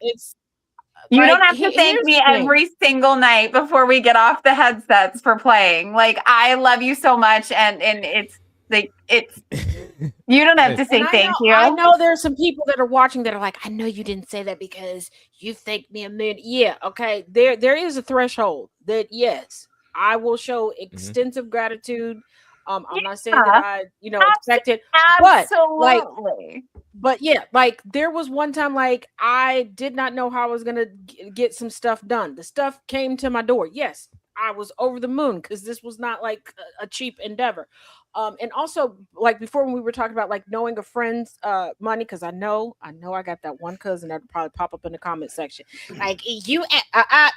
You like, don't have to thank me every single night before we get off the headsets for playing. Like, I love you so much. And it's like, you don't have to say thank you. I know there's some people that are watching that are like, I know you didn't say that because you thanked me a minute. Yeah. Okay. There is a threshold that, yes, I will show extensive gratitude. I'm not saying that I, expect it, absolutely. But yeah, like there was one time, like I did not know how I was gonna get some stuff done. The stuff came to my door. Yes, I was over the moon because this was not like a cheap endeavor. And also, like before, when we were talking about like knowing a friend's money, because I know I got that one cousin that'll probably pop up in the comment section. Like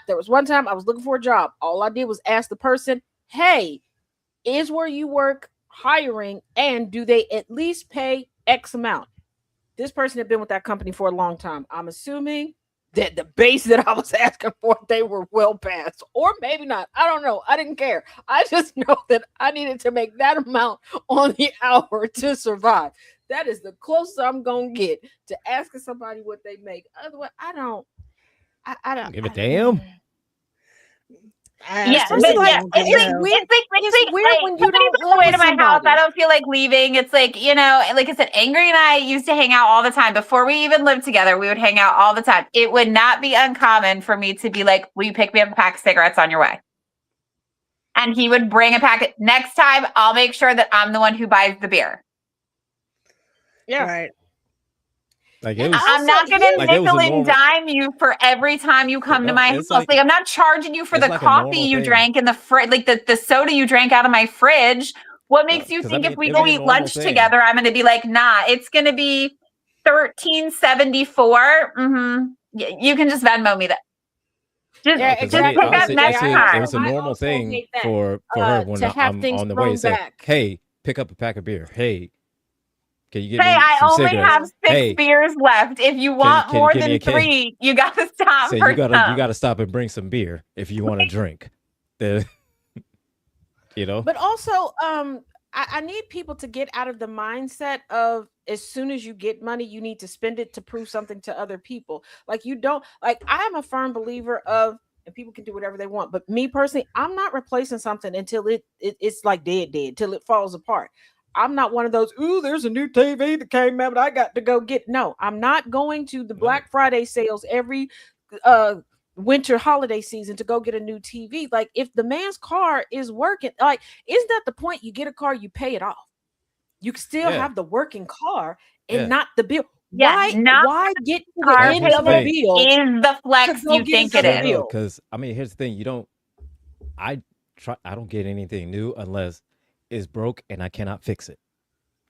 there was one time I was looking for a job. All I did was ask the person, "Hey, is where you work hiring, and do they at least pay X amount?" This person had been with that company for a long time. I'm assuming that the base that I was asking for, they were well past, or maybe not. I don't know. I didn't care. I just know that I needed to make that amount on the hour to survive. That is the closest I'm gonna get to asking somebody what they make. Otherwise, I don't give a damn. It's weird when you don't live with somebody. House. I don't feel like leaving. It's like, like I said, Angry and I used to hang out all the time. Before we even lived together, we would hang out all the time. It would not be uncommon for me to be like, will you pick me up a pack of cigarettes on your way? And he would bring a packet. Next time, I'll make sure that I'm the one who buys the beer. Yeah. Right. Like I'm not going to nickel and dime you for every time you come to my house. Like I'm not charging you for the coffee you drank in the fridge, like the soda you drank out of my fridge. What makes you think if we go eat lunch together, I'm going to be like, nah, it's going to be $13.74. You can just Venmo me that. Just pick up next time. It was a normal thing for her when I'm on the way. Say, hey, pick up a pack of beer. Hey, Can you get Hey, me I some only cigarettes? have 6 Hey, beers left. If you want can you more give me a than can? 3, you gotta stop So for you some. gotta stop and bring some beer if you want to drink. The you know? But also, I need people to get out of the mindset of as soon as you get money, you need to spend it to prove something to other people. Like you don't like. I am a firm believer of, and people can do whatever they want. But me personally, I'm not replacing something until it's like dead, till it falls apart. I'm not one of those. Ooh, there's a new TV that came out, but I got to go get. No, I'm not going to the Right. Black Friday sales every uh winter holiday season to go get a new TV. Like if the man's car is working, like isn't that the point? You get a car, you pay it off. You can still Yeah. have the working car and Yeah. not the bill. Yeah, Why not get to the car But end here's the of a payment thing. bill is the to flex go you get think it another No, is. no, bill? because I mean, here's the thing. You don't. I I don't get anything new unless it's broke and I cannot fix it.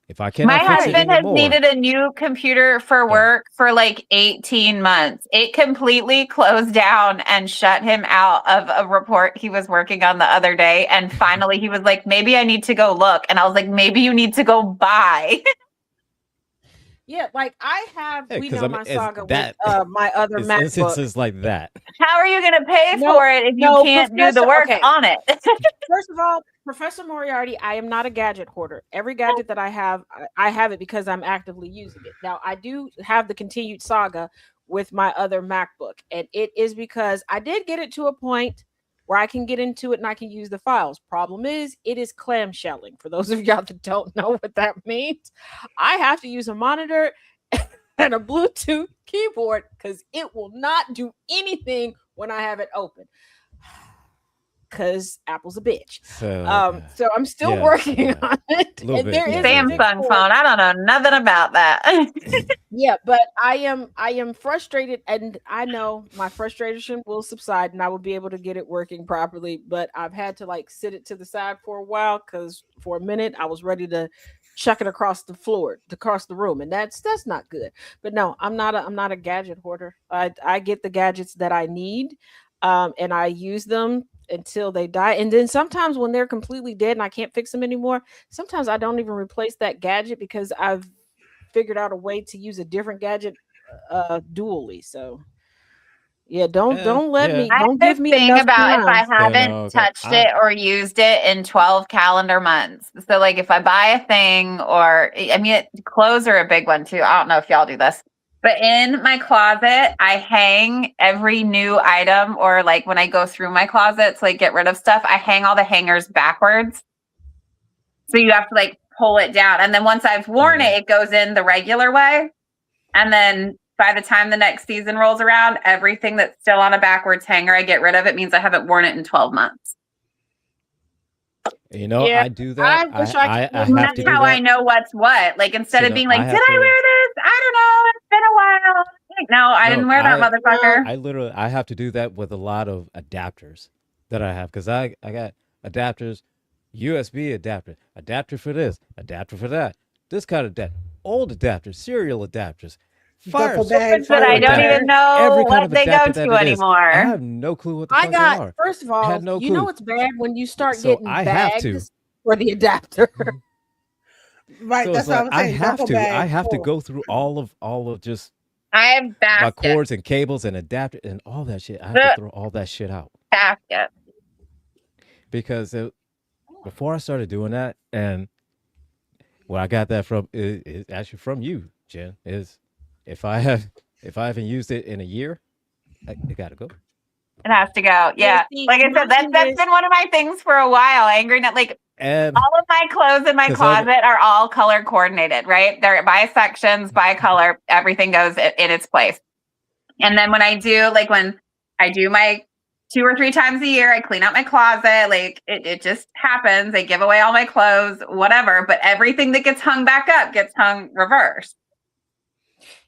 If I My cannot fix it husband has anymore, needed a new computer for yeah. work for like 18 months. It completely closed down and shut him out of a report he was working on the other day. And finally, he was like, maybe I need to go look. And I was like, maybe you need to go buy. Yeah, like I have, Yeah, we because know I mean, my it's saga with that. my other It's MacBook. instances like that. How are you going to pay No, for it if you no, can't do the Professor. work Okay, on it? first of all, Professor Moriarty, I am not a gadget hoarder. Every gadget that I have, I have it because I'm actively using it. Now, I do have the continued saga with my other MacBook, and it is because I did get it to a point where I can get into it and I can use the files. Problem is, it is clamshelling. For those of y'all that don't know what that means, I have to use a monitor and a Bluetooth keyboard because it will not do anything when I have it open. Because Apple's a bitch. So So I'm still yeah, working yeah, on it. a little And bit, there yeah, is a a little fix bit. Samsung for it. phone. I don't know nothing about that. Yeah, but I am frustrated, and I know my frustration will subside and I will be able to get it working properly. But I've had to like sit it to the side for a while because for a minute I was ready to chuck it across the floor, across the room, and that's not good. But no, I'm not a gadget hoarder. I get the gadgets that I need, and I use them until they die. And then sometimes when they're completely dead and I can't fix them anymore, sometimes I don't even replace that gadget because I've figured out a way to use a different gadget dually. So yeah, don't let Yeah. me, I have don't this give me thing enough about if I time. Yeah, haven't no, okay. touched it or used it in 12 calendar months. So, like, if I buy a thing, or I mean, clothes are a big one too. I don't know if y'all do this, but in my closet, I hang every new item, or like when I go through my closet to like get rid of stuff, I hang all the hangers backwards. So you have to like pull it down. And then once I've worn it, it goes in the regular way. And then by the time the next season rolls around, everything that's still on a backwards hanger, I get rid of. It means I haven't worn it in 12 months. You know, Yeah, I do that. I wish I could. I And have that's to do how I that. know what's what. Like, instead So of no, being I like, did have I to. wear this? I don't know. It's been a while. Like, no, I didn't No, wear that motherfucker. I literally I have to do that with a lot of adapters that I have because I got adapters, USB adapter, adapter for this, adapter for that, this kind of adapter, old adapters, serial adapters, fire Duffel bag But I full of don't adapter, even adapters. every know kind what of they go adapter that to it is. I anymore. have no clue what the I fuck they got, are. first of I had all, no you know clue. what's bad when you start So getting I have to. bags for the adapter. Right, So that's it's what I like was I saying. have Duffel to. I bag have to full. go through all of just I have my baskets. cords and cables and adapter and all that shit. I have to The throw all that shit out basket. because before I started doing that, and where I got that from is actually from you, Jen. Is if I haven't used it in a year, it gotta go. It has to go. Yeah. See, Like I my said, that's thing that's is, been one of my things for a while. Angry at like And all of my clothes in my because closet are all color coordinated, right? They're by sections, by color. Everything goes in its place. And then when I do my 2 or 3 times a year, I clean out my closet. Like it just happens. I give away all my clothes, whatever. But everything that gets hung back up gets hung reversed.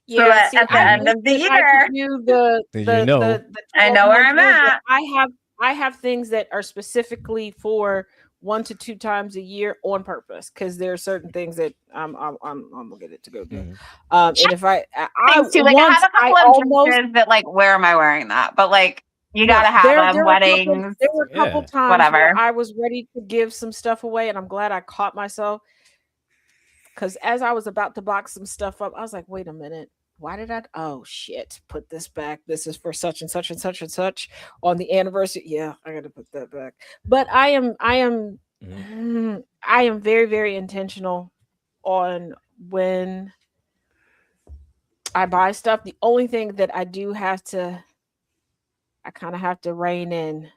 So yeah. See, at the I end wish of the that I year, could do the then the you know, the I know where 12-month I'm rule, but at. I have things that are specifically for 1 to 2 times a year on purpose because there are certain things that I'm gonna get it to go do. mhm. And if I Things too. Like I once have a I couple of almost, dresses that like, where am I wearing that? But like you no, gotta have them, there were a couple, weddings, there were a couple Yeah, times where whatever. I was ready to give some stuff away, and I'm glad I caught myself. Because as I was about to box some stuff up, I was like, wait a minute. Why did I? Oh shit! Put this back. This is for such and such and such and such on the anniversary. Yeah, I got to put that back. But Mhm. I am very, very intentional on when I buy stuff. The only thing that I do have to, I kind of have to rein in,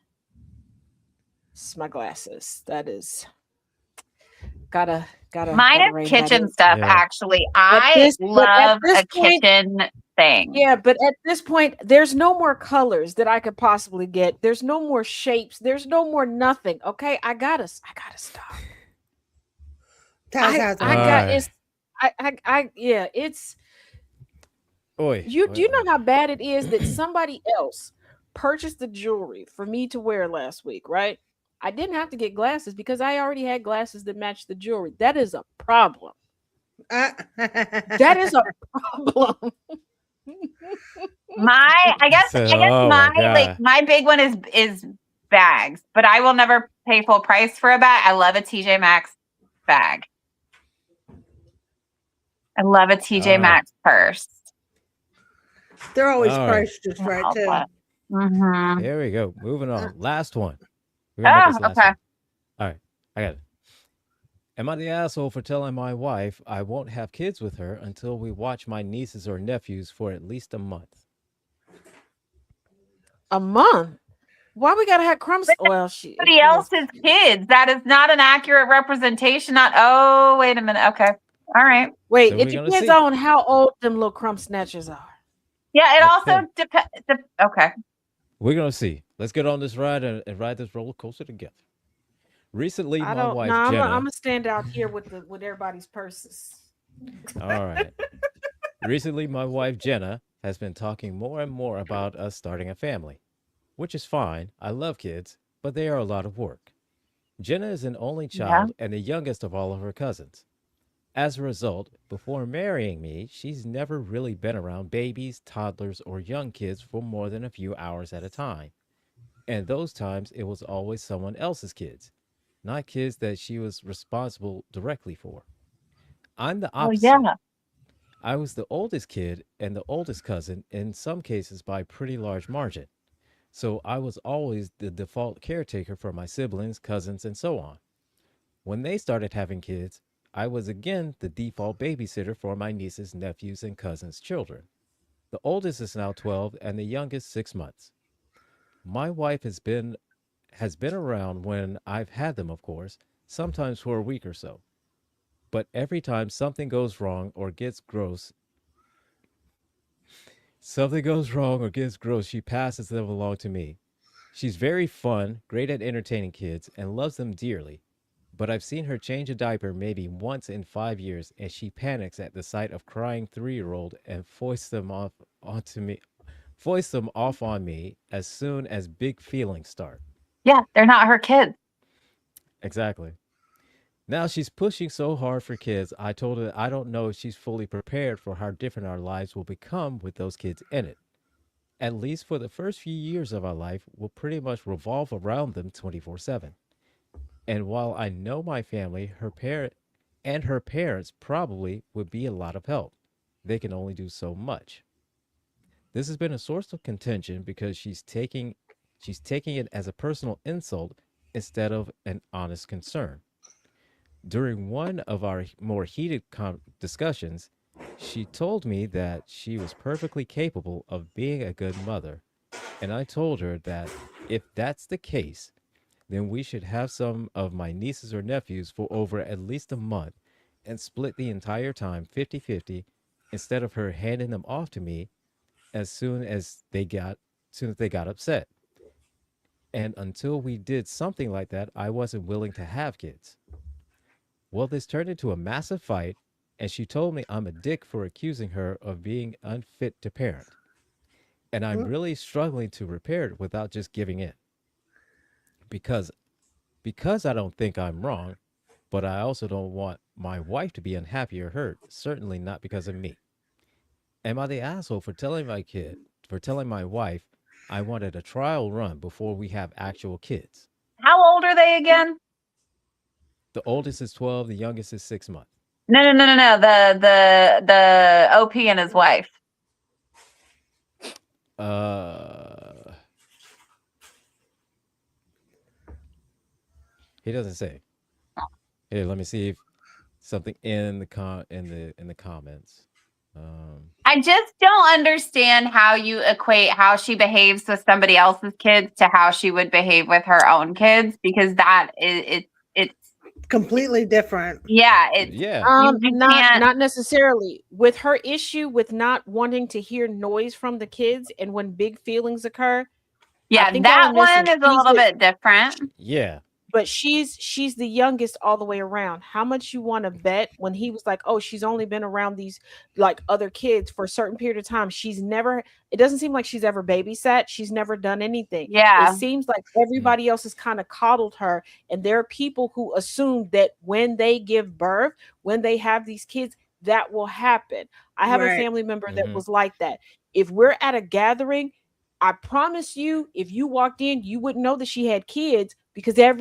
is my glasses. That is Mine gotta is rein that kitchen in. stuff, Yeah. actually. I But at love this a point, kitchen thing. yeah, but at this point, there's no more colors that I could possibly get. There's no more shapes. There's no more nothing. Okay, I gotta stop. Taz has I enough. got it's yeah, it's Oi. you. Do Oi, you know oi. how bad it is that somebody else purchased the jewelry for me to wear last week, right? I didn't have to get glasses because I already had glasses that matched the jewelry. That is a problem. That is a problem. I guess Oh my God. my big one is bags, but I will never pay full price for a bag. I love a TJ Maxx bag. I love a TJ Uh, Maxx purse. They're always all right. priced just right too. Mm-hmm. Here we go. Moving on. Last one. We're gonna make Oh, this last okay. one. All right. I got it. Am I the asshole for telling my wife I won't have kids with her until we watch my nieces or nephews for at least a month? A month. Why we gotta have crumbs? But Well, somebody she was. else's kids. That is not an accurate representation. Not. Oh, wait a minute. Okay. All right. Wait, So it we're gonna depends see. on how old them little crumb snatchers are. Yeah. It That's the also thing. depends. Okay. We're gonna see. Let's get on this ride and ride this roller coaster together. Recently, I my don't know. wife I'm Jenna. gonna stand out here with everybody's purses. All right. Recently, my wife Jenna has been talking more and more about us starting a family, which is fine. I love kids, but they are a lot of work. Jenna is an only Yeah. child and the youngest of all of her cousins. As a result, before marrying me, she's never really been around babies, toddlers, or young kids for more than a few hours at a time. And those times, it was always someone else's kids, not kids that she was responsible directly for. I'm the Well, opposite. yeah. I was the oldest kid and the oldest cousin, in some cases by a pretty large margin. So I was always the default caretaker for my siblings, cousins, and so on. When they started having kids, I was again the default babysitter for my nieces, nephews, and cousins' children. The oldest is now 12 and the youngest 6 months. My wife has been around when I've had them, of course, sometimes for a week or so. But every time something goes wrong or gets gross, she passes them along to me. She's very fun, great at entertaining kids, and loves them dearly. But I've seen her change a diaper maybe once in 5 years, and she panics at the sight of crying 3-year-old and foists them off on me as soon as big feelings start. Yeah. They're not her kids. Exactly. Now she's pushing so hard for kids. I told her I don't know if she's fully prepared for how different our lives will become with those kids in it. At least for the first few years of our life, will pretty much revolve around them 24/7. And while I know my family, her parents probably would be a lot of help. They can only do so much. This has been a source of contention because she's taking it as a personal insult instead of an honest concern. During one of our more heated discussions, she told me that she was perfectly capable of being a good mother, and I told her that if that's the case, then we should have some of my nieces or nephews for over at least a month and split the entire time 50-50, instead of her handing them off to me as soon as they got upset. And until we did something like that, I wasn't willing to have kids. Well, this turned into a massive fight, and she told me I'm a dick for accusing her of being unfit to parent. And I'm really struggling to repair it without just giving in. Because I don't think I'm wrong, but I also don't want my wife to be unhappy or hurt, certainly not because of me. Am I the asshole for telling my wife I wanted a trial run before we have actual kids? How old are they again? The oldest is 12, the youngest is 6 months. No. The OP and his wife. He doesn't say. Here, let me see if something in the comments. I just don't understand how you equate how she behaves with somebody else's kids to how she would behave with her own kids, because that is it's completely different. Yeah, it's not necessarily. With her issue with not wanting to hear noise from the kids, and when big feelings occur. Yeah, that one is a little bit different. Yeah. But she's the youngest all the way around. How much you want to bet when he was like, oh, she's only been around these like other kids for a certain period of time. It doesn't seem like she's ever babysat. She's never done anything. Yeah. It seems like everybody else has kind of coddled her. And there are people who assume that when they give birth, when they have these kids, that will happen. I have a family member that was like that. If we're at a gathering, I promise you, if you walked in, you wouldn't know that she had kids, because I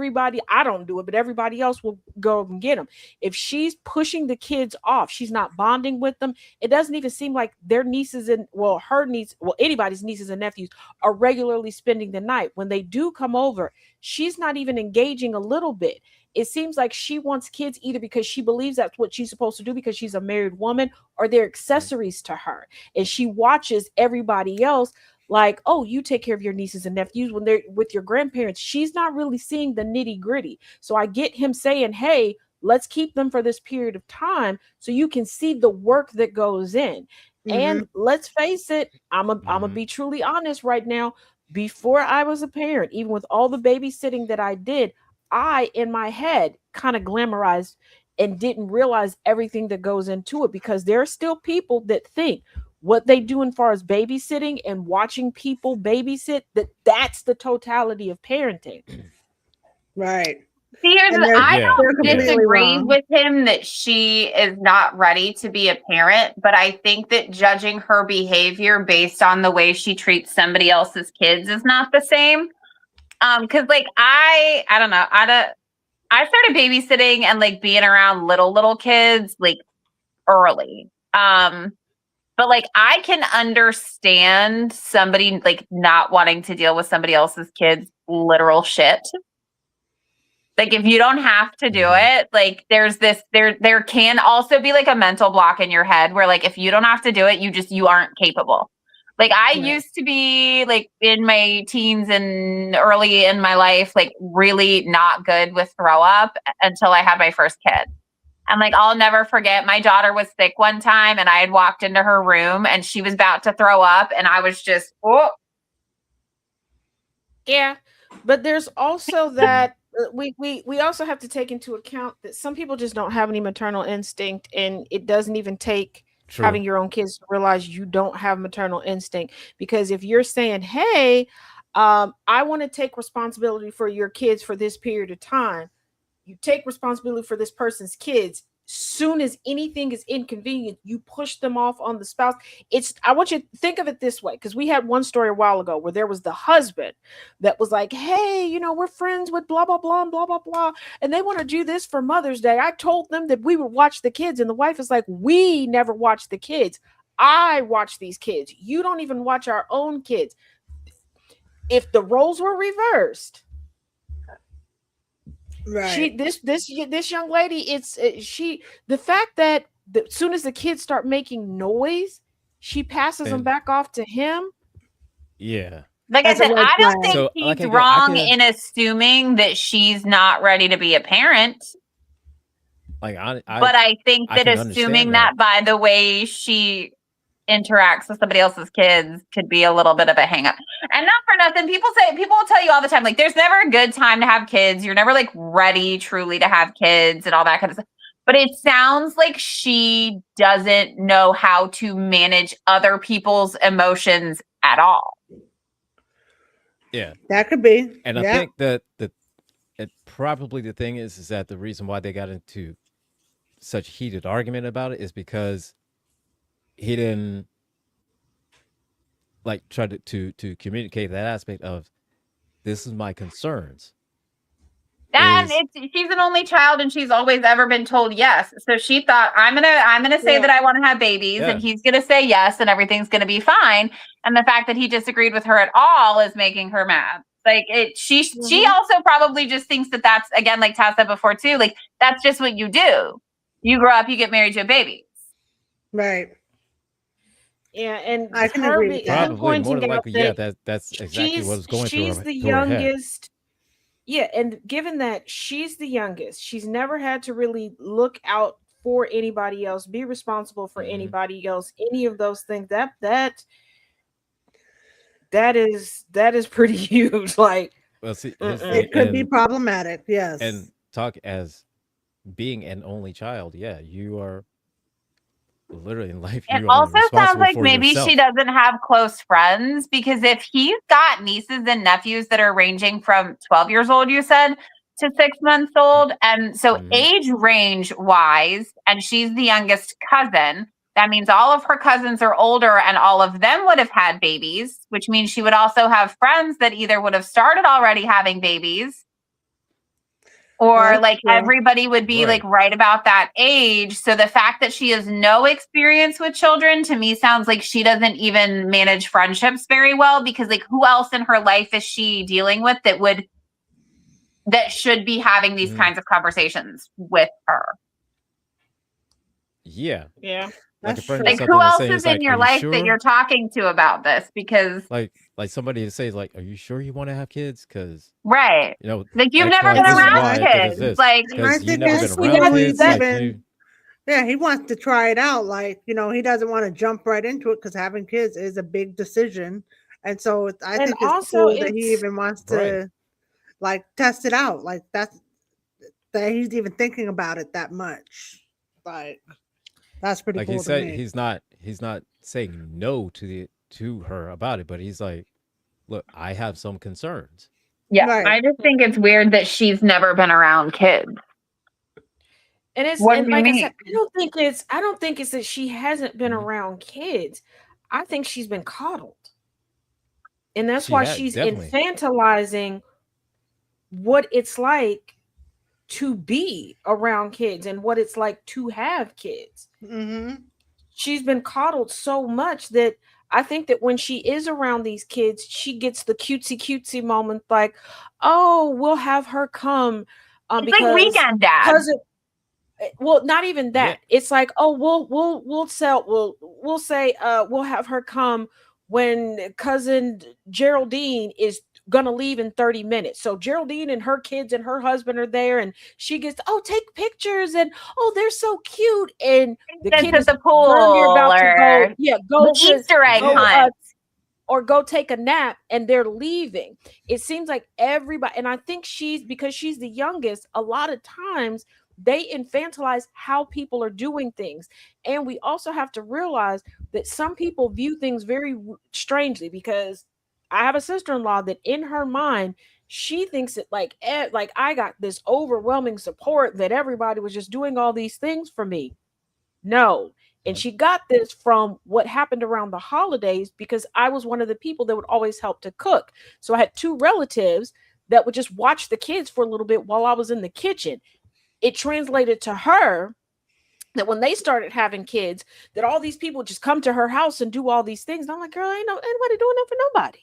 don't do it, but everybody else will go and get them. If she's pushing the kids off, she's not bonding with them. It doesn't even seem like their nieces anybody's nieces and nephews are regularly spending the night. When they do come over, she's not even engaging a little bit. It seems like she wants kids either because she believes that's what she's supposed to do because she's a married woman, or they're accessories to her. And she watches everybody else like, oh, you take care of your nieces and nephews when they're with your grandparents. She's not really seeing the nitty gritty. So I get him saying, hey, let's keep them for this period of time so you can see the work that goes in. And let's face it, I'm gonna be truly honest right now. Before I was a parent, even with all the babysitting that I did, I, in my head, kind of glamorized and didn't realize everything that goes into it, because there are still people that think what they do as far as babysitting and watching people babysit, that's the totality of parenting. Right. See, I don't disagree with him that she is not ready to be a parent, but I think that judging her behavior based on the way she treats somebody else's kids is not the same. Because like I don't know, I started babysitting and like being around little kids like early. But like I can understand somebody like not wanting to deal with somebody else's kids' literal shit. Like if you don't have to do it, like there can also be like a mental block in your head where like if you don't have to do it, you aren't capable. Like I used to be like in my teens and early in my life, like really not good with throw up until I had my first kid. And like, I'll never forget, my daughter was sick one time and I had walked into her room and she was about to throw up and I was just, oh. Yeah. But there's also that we also have to take into account that some people just don't have any maternal instinct, and it doesn't even take having your own kids to realize you don't have maternal instinct. Because if you're saying, hey, I want to take responsibility for your kids for this period of time, you take responsibility for this person's kids. Soon as anything is inconvenient, you push them off on the spouse. I want you to think of it this way, because we had one story a while ago where there was the husband that was like, hey, we're friends with blah, blah, blah, blah, blah, blah, and they want to do this for Mother's Day. I told them that we would watch the kids, and the wife is like, we never watch the kids. I watch these kids. You don't even watch our own kids. If the roles were reversed, right, this young lady, the fact that as soon as the kids start making noise, she passes them back off to him. Yeah. Like I said, I don't think he's wrong in assuming that she's not ready to be a parent. Like but I think that assuming that by the way she interacts with somebody else's kids could be a little bit of a hang up. And not for nothing, people will tell you all the time, like, there's never a good time to have kids. You're never like ready truly to have kids and all that kind of stuff. But it sounds like she doesn't know how to manage other people's emotions at all. Yeah. That could be. And I think that probably the thing is that the reason why they got into such heated argument about it is because he didn't like try to communicate that aspect of, this is my concerns. And she's an only child, and she's always ever been told yes. So she thought, I'm gonna say that I want to have babies, and he's gonna say yes, and everything's gonna be fine. And the fact that he disagreed with her at all is making her mad. Like she also probably just thinks that that's, again, like Taz said before too, like that's just what you do. You grow up, you get married, you have babies. Right. Yeah, and I can agree with that. Probably more than likely, that's exactly what was going through her head. She's the youngest. Yeah, and given that she's the youngest, she's never had to really look out for anybody else, be responsible for anybody else, any of those things. That is pretty huge. Like, well, see, it could be problematic. Yes, and talk as being an only child. Yeah, you are literally in life. It also sounds like maybe yourself. She doesn't have close friends, because if he's got nieces and nephews that are ranging from 12 years old, you said, to 6 months old, and so age range wise, and she's the youngest cousin, that means all of her cousins are older, and all of them would have had babies, which means she would also have friends that either would have started already having babies, or everybody would be like right about that age. So the fact that she has no experience with children, to me, sounds like she doesn't even manage friendships very well, because like who else in her life is she dealing with that should be having these kinds of conversations with her? Yeah. Like who else is in your life that you're talking to about this? Because like somebody to say like, are you sure you want to have kids? Because like you've never been around kids. Like I think that's he wants to try it out. Like, he doesn't want to jump right into it, because having kids is a big decision. And so I think it's cool that he even wants to like test it out. Like that he's even thinking about it that much. Like, that's pretty cool. He said he's not saying no to her about it, but he's like, look, I have some concerns. Yeah, I just think it's weird that she's never been around kids. And it's like I said, I don't think it's that she hasn't been around kids. I think she's been coddled. And that's why she's infantilizing what it's like to be around kids and what it's like to have kids. She's been coddled so much that I think that when she is around these kids, she gets the cutesy moment, like, oh, we'll have her come it's because like weekend dad. Well, not even that. It's like, oh, we'll say we'll have her come when cousin Geraldine is gonna leave in 30 minutes. So Geraldine and her kids and her husband are there, and she gets take pictures, and they're so cute, and the kid is at the pool about to go to Easter egg hunt. Or go take a nap, and they're leaving. It seems like everybody, and I think because she's the youngest, a lot of times they infantilize how people are doing things. And we also have to realize that some people view things very strangely, because I have a sister-in-law that in her mind, she thinks that like I got this overwhelming support, that everybody was just doing all these things for me. No. And she got this from what happened around the holidays, because I was one of the people that would always help to cook. So I had two relatives that would just watch the kids for a little bit while I was in the kitchen. It translated to her that when they started having kids, that all these people just come to her house and do all these things. And I'm like, girl, ain't anybody doing that for nobody.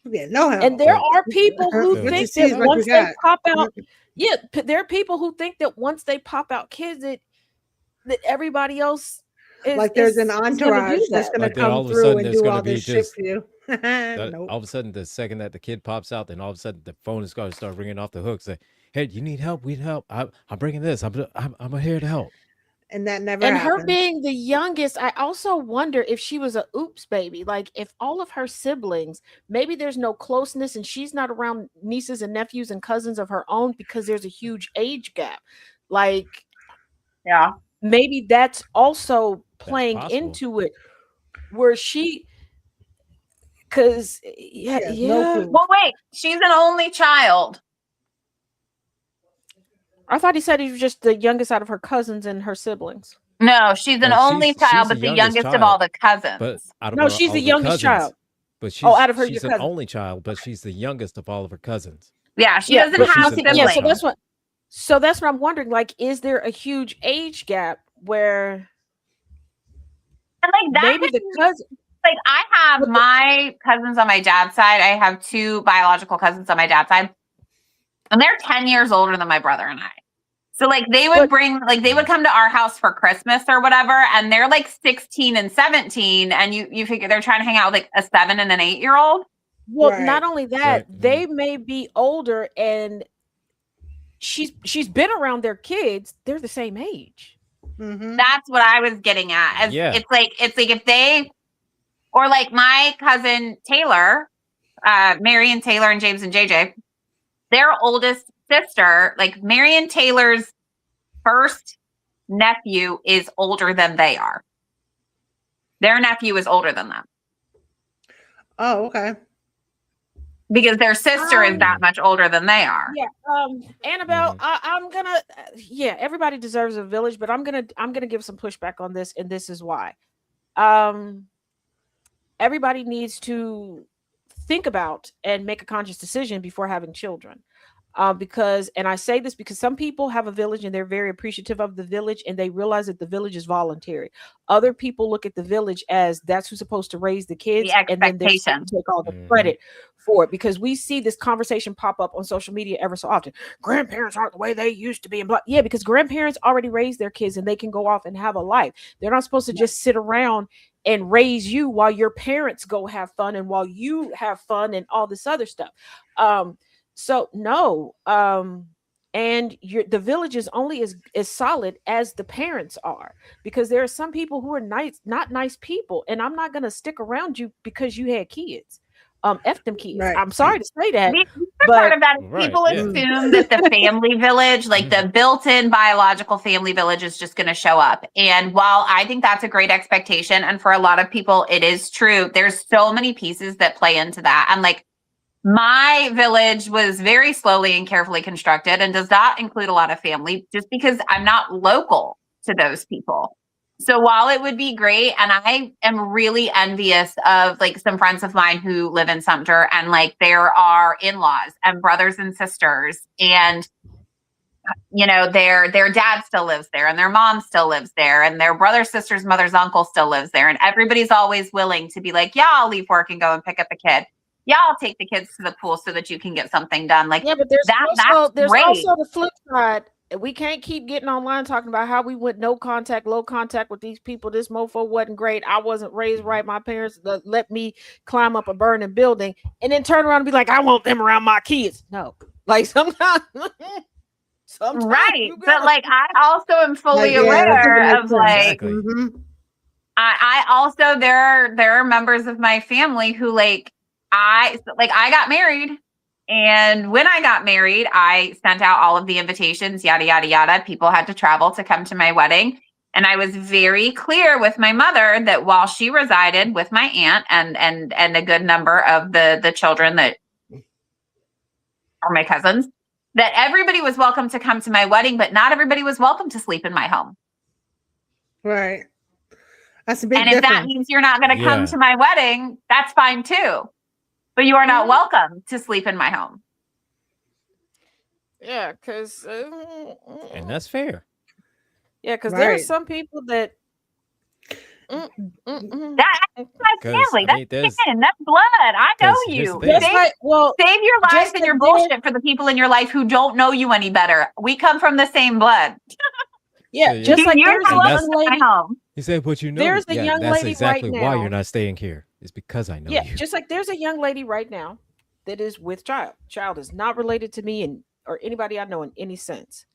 Yeah, no help. And there are people who think that once they pop out, there are people who think that once they pop out kids, that everybody else there's an entourage that's going to come through and do all this shit for you. Nope. All of a sudden, the second that the kid pops out, then all of a sudden the phone is going to start ringing off the hook. Say, hey, you need help? We need help. I'm bringing this. I'm here to help. And that never and happened. Her being the youngest, I also wonder if she was a oops baby. Like if all of her siblings, maybe there's no closeness and she's not around nieces and nephews and cousins of her own because there's a huge age gap. Like, maybe that's also playing into it, where she, because no. Well, wait, she's an only child. I thought he said he was just the youngest out of her cousins and her siblings. No, she's an only child, but the youngest of all the cousins. But she's the youngest child. But she's out of her she's an only child, but she's the youngest of all of her cousins. Yeah, she doesn't have siblings. Yeah, so that's what I'm wondering. Like, is there a huge age gap where and like that maybe the cousin? Like, I have my cousins on my dad's side. I have 2 biological cousins on my dad's side, and they're 10 years older than my brother and I. So like they would they would come to our house for Christmas or whatever, and they're like 16 and 17, and you figure they're trying to hang out with like a 7 and an 8-year-old. Well, not only that, they may be older, and she's been around their kids. They're the same age. Mm-hmm. That's what I was getting at. It's like if they, or like my cousin Taylor, Marion Taylor and James and JJ, their oldest sister, like Marion Taylor's first nephew is older than they are. Their nephew is older than them. Oh, okay. Because their sister is that much older than they are. Yeah. Annabelle, I'm gonna everybody deserves a village, but I'm gonna give some pushback on this, and this is why. Everybody needs to think about and make a conscious decision before having children. Because, and I say this because some people have a village and they're very appreciative of the village, and they realize that the village is voluntary. Other people look at the village as that's who's supposed to raise the kids, and then they take all the credit for it, because we see this conversation pop up on social media ever so often. Grandparents aren't the way they used to be, and yeah, because grandparents already raised their kids and they can go off and have a life. They're not supposed to just sit around and raise you while your parents go have fun and while you have fun and all this other stuff. So no, and the village is only as solid as the parents are, because there are some people who are not nice people, and I'm not going to stick around you because you had kids. F them kids. Right. I'm sorry to say that, but part of that is people assume that the family village, like the built-in biological family village, is just going to show up. And while I think that's a great expectation, and for a lot of people it is true, there's so many pieces that play into that. And like, my village was very slowly and carefully constructed and does not include a lot of family, just because I'm not local to those people. So while it would be great, and I am really envious of like some friends of mine who live in Sumter, and like there are in-laws and brothers and sisters, and you know, their dad still lives there, and their mom still lives there, and their brother, sister's mother's uncle still lives there, and everybody's always willing to be like, yeah, I'll leave work and go and pick up a kid. Yeah, I'll take the kids to the pool so that you can get something done. Like, yeah, but there's also the flip side. We can't keep getting online talking about how we went no contact, low contact with these people. This mofo wasn't great. I wasn't raised right. My parents let me climb up a burning building, and then turn around and be like, I want them around my kids. No, like sometimes right. But like, I also am fully aware of like, I also, there are members of my family who like, I got married, and when I got married, I sent out all of the invitations, yada, yada, yada. People had to travel to come to my wedding. And I was very clear with my mother that while she resided with my aunt and a good number of the children that are my cousins, that everybody was welcome to come to my wedding, but not everybody was welcome to sleep in my home. Right. That's a big difference. If that means you're not going to come to my wedding, that's fine too. But you are not welcome to sleep in my home. Yeah, because and that's fair. Yeah, because there are some people that that's my family. That's kin. That's blood. I know you. Save your life and your bullshit for the people in your life who don't know you any better. We come from the same blood. Yeah, just like there's a young lady. He said, "But you know, there's a young that's lady exactly right why now. You're not staying here. It's because I know you." Yeah, just like there's a young lady right now that is with child. Child is not related to me or anybody I know in any sense.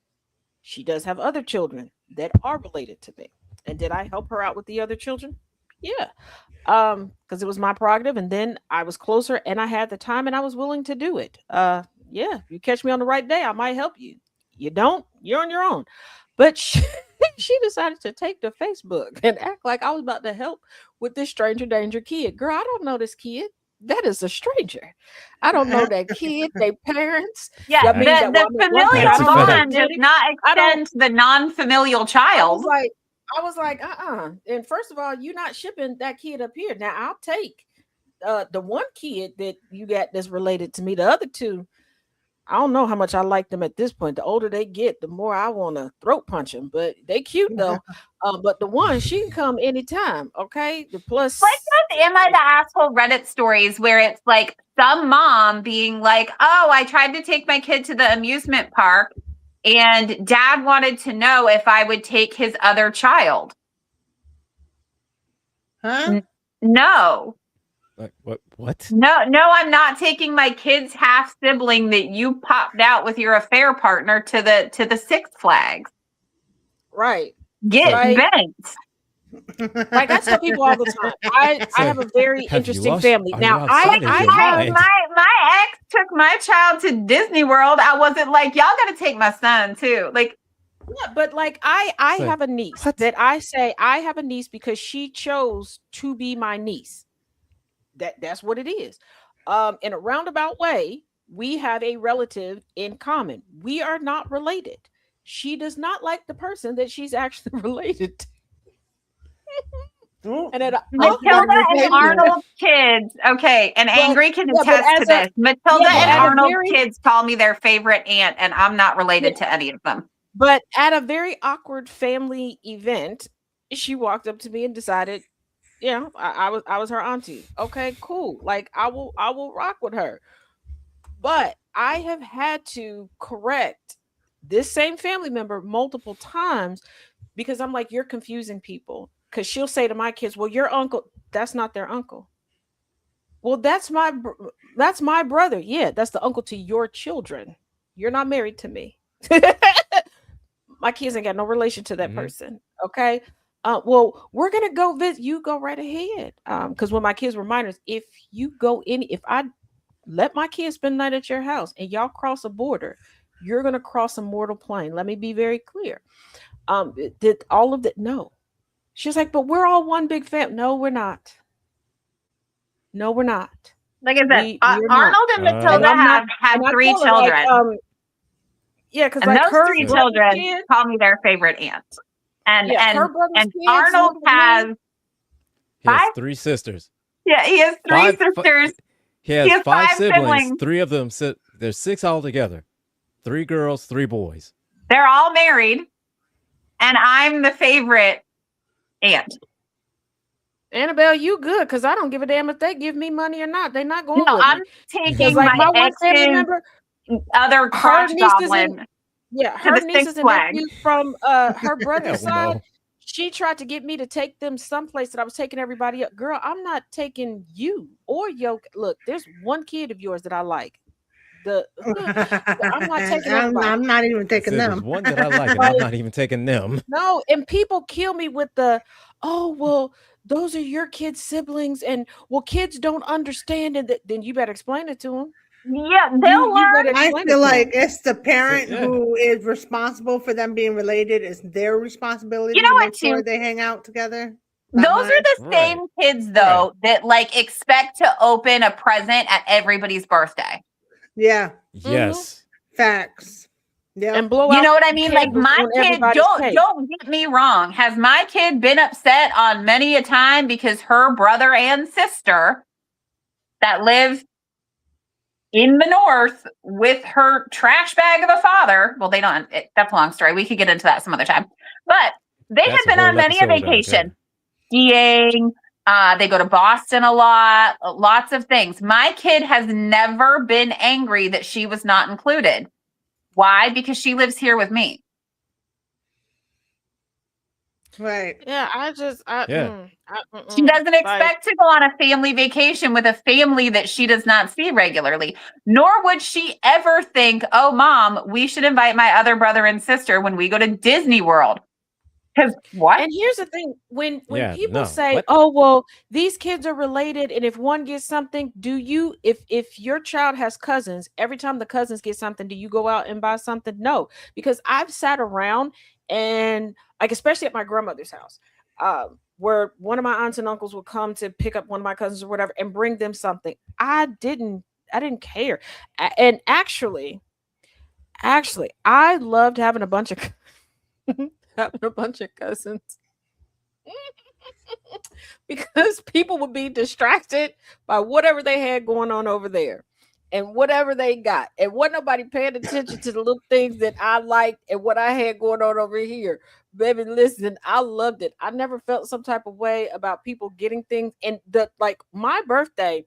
She does have other children that are related to me. And did I help her out with the other children? Yeah, because it was my prerogative, and then I was closer, and I had the time, and I was willing to do it. Yeah, if you catch me on the right day, I might help you. You don't, you're on your own. But she decided to take to Facebook and act like I was about to help with this stranger danger kid. Girl, I don't know this kid. That is a stranger. I don't know that kid, their parents. Yeah, the familial bond does not extend to the non-familial child. I was like, And first of all, you're not shipping that kid up here. Now I'll take the one kid that you got that's related to me. The other two, I don't know how much I like them at this point. The older they get, the more I want to throat punch them. But they cute though. But the one, she can come anytime. Okay. The plus, like those "Am I the Asshole" Reddit stories where it's like some mom being like, "Oh, I tried to take my kid to the amusement park, and dad wanted to know if I would take his other child." Huh? No. Like, what? No, I'm not taking my kid's half sibling that you popped out with your affair partner to the Six Flags. right. Get bent. Like I tell people all the time, I have a very interesting family. Now my ex took my child to Disney World. I wasn't like, y'all gotta take my son too. Like, yeah, but like I have a niece that I say I have a niece because she chose to be my niece. That's what it is. In a roundabout way, we have a relative in common. We are not related. She does not like the person that she's actually related to. And Matilda and Arnold's kids. Okay, and Angry can attest to this. Matilda and Arnold's kids call me their favorite aunt, and I'm not related to any of them. But at a very awkward family event, she walked up to me and decided, I was her auntie. Okay, cool. Like I will rock with her. But I have had to correct this same family member multiple times because I'm like, you're confusing people. Because she'll say to my kids, well, your uncle, that's not their uncle. Well, that's my brother. Yeah, that's the uncle to your children. You're not married to me. My kids ain't got no relation to that person. Okay. Well, we're gonna go visit. You go right ahead. Because when my kids were minors, if I let my kids spend the night at your house and y'all cross a border, you're gonna cross a mortal plane. Let me be very clear. Did all of that? No. She was like, but we're all one big family. No, we're not. No, we're not. Like I said, Arnold and Matilda have had 3 children. Like, yeah, because like those 3 children call me their favorite aunt. And Arnold has 3 sisters. Yeah, he has 3 sisters. He has 5 siblings. 3 of them there's 6 altogether. 3 girls, 3 boys. They're all married, and I'm the favorite aunt. Annabelle, you good? Because I don't give a damn if they give me money or not. They're not going. No, I'm taking my one family member, other crotch goblin. Her nieces and nephews from her brother's side. No. She tried to get me to take them someplace that I was taking everybody up. Girl, I'm not taking you or your. Look, there's one kid of yours that I like. I'm not taking I'm not even taking them. There's one that I like, and I'm not even taking them. No, and people kill me with those are your kids' siblings, and kids don't understand, and then you better explain it to them. Yeah, they'll learn. I feel like it's the parent who is responsible for them being related. It's their responsibility to make sure they hang out together. Those are the same kids, though, that like expect to open a present at everybody's birthday. Yeah. Yes. Facts. Yeah. And blow out. You know what I mean? Like my kid, don't get me wrong. Has my kid been upset on many a time because her brother and sister that live in the north with her trash bag of a father? Well, they don't. That's a long story. We could get into that some other time. But they have been on many a vacation, skiing. They go to Boston a lot, lots of things. My kid has never been angry that she was not included. Why? Because she lives here with me. Right. Yeah, she doesn't expect to go on a family vacation with a family that she does not see regularly. Nor would she ever think, oh, Mom, we should invite my other brother and sister when we go to Disney World. Because what? And here's the thing, when people say, what? Oh, well, these kids are related, and if one gets something, if your child has cousins, every time the cousins get something, do you go out and buy something? No, because I've sat around and like, especially at my grandmother's house, where one of my aunts and uncles would come to pick up one of my cousins or whatever and bring them something. I didn't care. And actually, I loved having a bunch of cousins because people would be distracted by whatever they had going on over there. and whatever they got. And wasn't nobody paying attention to the little things that I liked and what I had going on over here. Baby, listen, I loved it. I never felt some type of way about people getting things. And my birthday,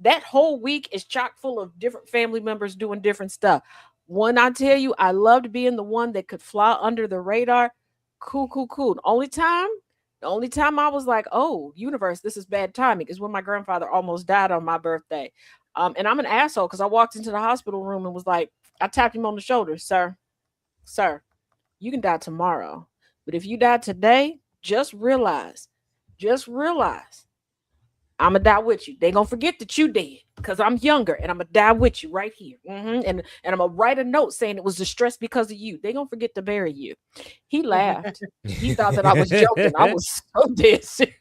that whole week is chock full of different family members doing different stuff. One, I tell you, I loved being the one that could fly under the radar. Cool. The only time I was like, oh, universe, this is bad timing, is when my grandfather almost died on my birthday. And I'm an asshole because I walked into the hospital room and was like, I tapped him on the shoulder, sir, you can die tomorrow. But if you die today, just realize, I'm going to die with you. They going to forget that you dead because I'm younger and I'm going to die with you right here. And I'm going to write a note saying it was distress because of you. They going to forget to bury you. He laughed. He thought that I was joking. I was so dead serious.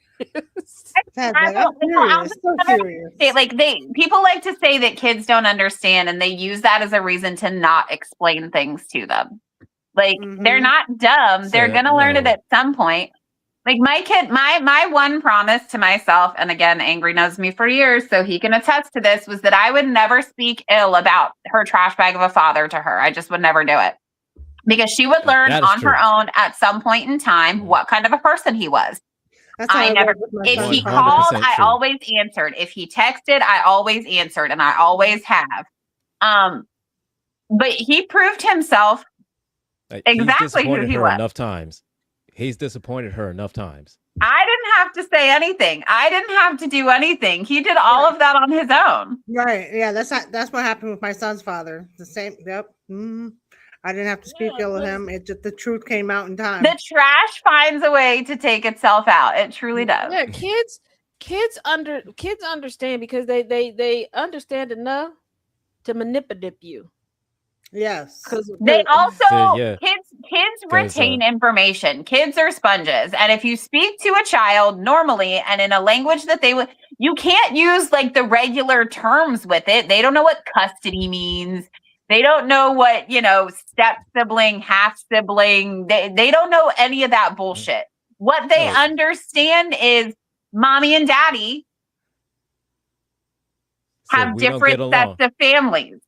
People like to say that kids don't understand, and they use that as a reason to not explain things to them. Like, they're not dumb. They're going to learn it at some point. Like my kid, my one promise to myself, and again, Angry knows me for years, so he can attest to this, was that I would never speak ill about her trash bag of a father to her. I just would never do it. Because she would learn on her own at some point in time what kind of a person he was. If he called, I always answered. If he texted, I always answered, and I always have. But he proved himself exactly who he was. Enough times. He's disappointed her enough times. I didn't have to say anything. I didn't have to do anything. He did all of that on his own. Right. Yeah, that's what happened with my son's father. The same. Yep. I didn't have to speak ill of him. It just, the truth came out in time. The trash finds a way to take itself out. It truly does. Yeah, kids understand because they understand enough to manipulate you. Yes, because they also kids retain information. Kids are sponges, and if you speak to a child normally and in a language that they would, you can't use like the regular terms with it. They don't know what custody means. They don't know what, step sibling, half sibling. They don't know any of that bullshit. What they understand is mommy and daddy have different sets of families.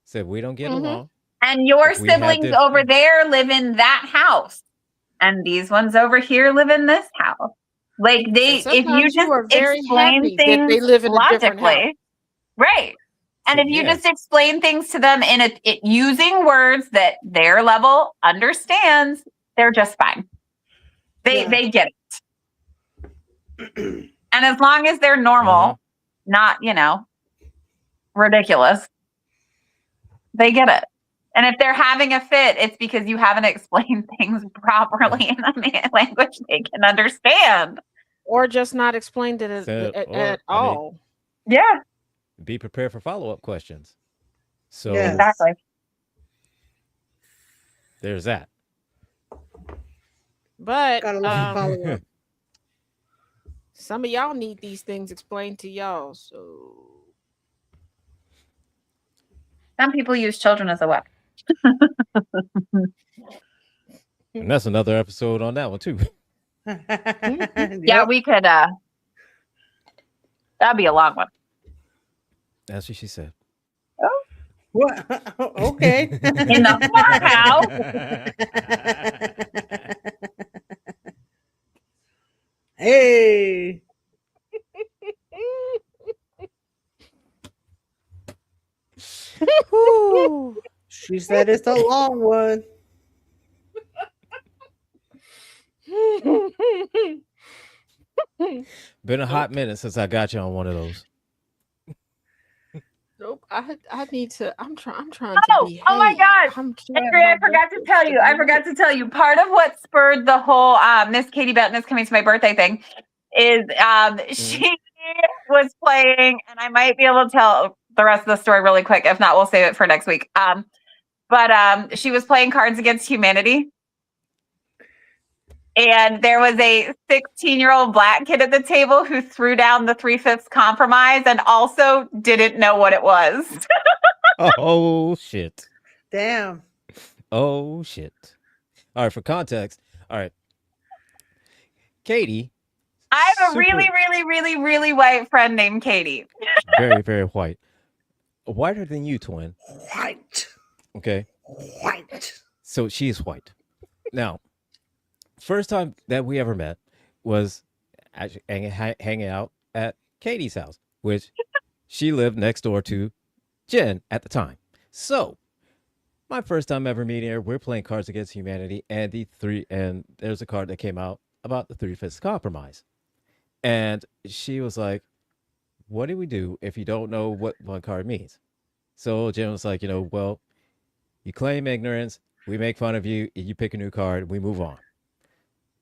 So we don't get along. And your siblings over there live in that house. And these ones over here live in this house. Like if you just explain things they live in logically, right. And if you just explain things to them in using words that their level understands, they're just fine. They get it. And as long as they're normal, not, ridiculous, they get it. And if they're having a fit, it's because you haven't explained things properly in a language they can understand. Or just not explained it at all. Yeah. Be prepared for follow-up questions. So exactly. There's that. But some of y'all need these things explained to y'all. So some people use children as a weapon. And that's another episode on that one too. Yeah, we could that'd be a long one. That's what she said. Oh, what? Okay. In the farmhouse. Hey. She said it's a long one. Been a hot minute since I got you on one of those. Nope. I need to. I'm trying to behave. Oh my God. Andrea, I forgot to tell you. Part of what spurred the whole Miss Katie Bettness coming to my birthday thing is she was playing, and I might be able to tell the rest of the story really quick. If not, we'll save it for next week. But she was playing Cards Against Humanity. And there was a 16-year-old black kid at the table who threw down the 3/5 compromise and also didn't know what it was. Oh, shit. Damn. Oh, shit. All right, for context. All right. Katie. I have a really, really, really, really white friend named Katie. Very, very white. whiter than you, twin. White. Okay. White. So she's white. Now, first time that we ever met was actually hanging out at Katie's house, which she lived next door to Jen at the time. So, my first time ever meeting her, we're playing Cards Against Humanity, and there's a card that came out about the Three-Fifths Compromise. And she was like, what do we do if you don't know what one card means? So Jen was like, well, you claim ignorance, we make fun of you, you pick a new card, we move on.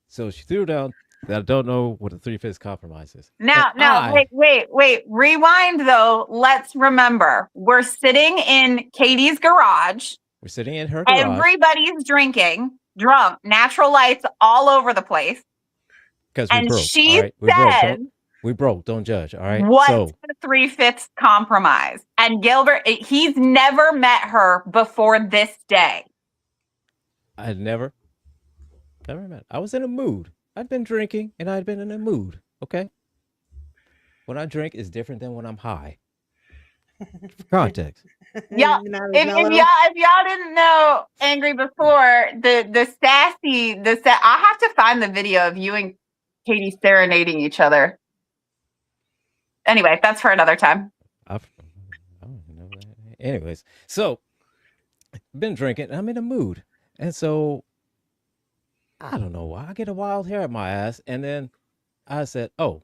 So she threw down that I don't know what the Three-Fifths Compromise is. Wait. Rewind, though. Let's remember, we're sitting in Katie's garage. We're sitting in her garage. Everybody's drunk, natural lights all over the place. Because we broke. She said, we broke. Don't judge. All right. What's the Three-Fifths Compromise? And Gilbert, he's never met her before this day. I'd never met. I was in a mood. I'd been drinking and I'd been in a mood. Okay. When I drink is different than when I'm high. For context. Yeah. If y'all didn't know Angry before, the sassy, I have to find the video of you and Katie serenading each other. Anyway, that's for another time. I don't know that. Anyways, so been drinking. I'm in a mood, and so I don't know why I get a wild hair at my ass, and then I said, "Oh,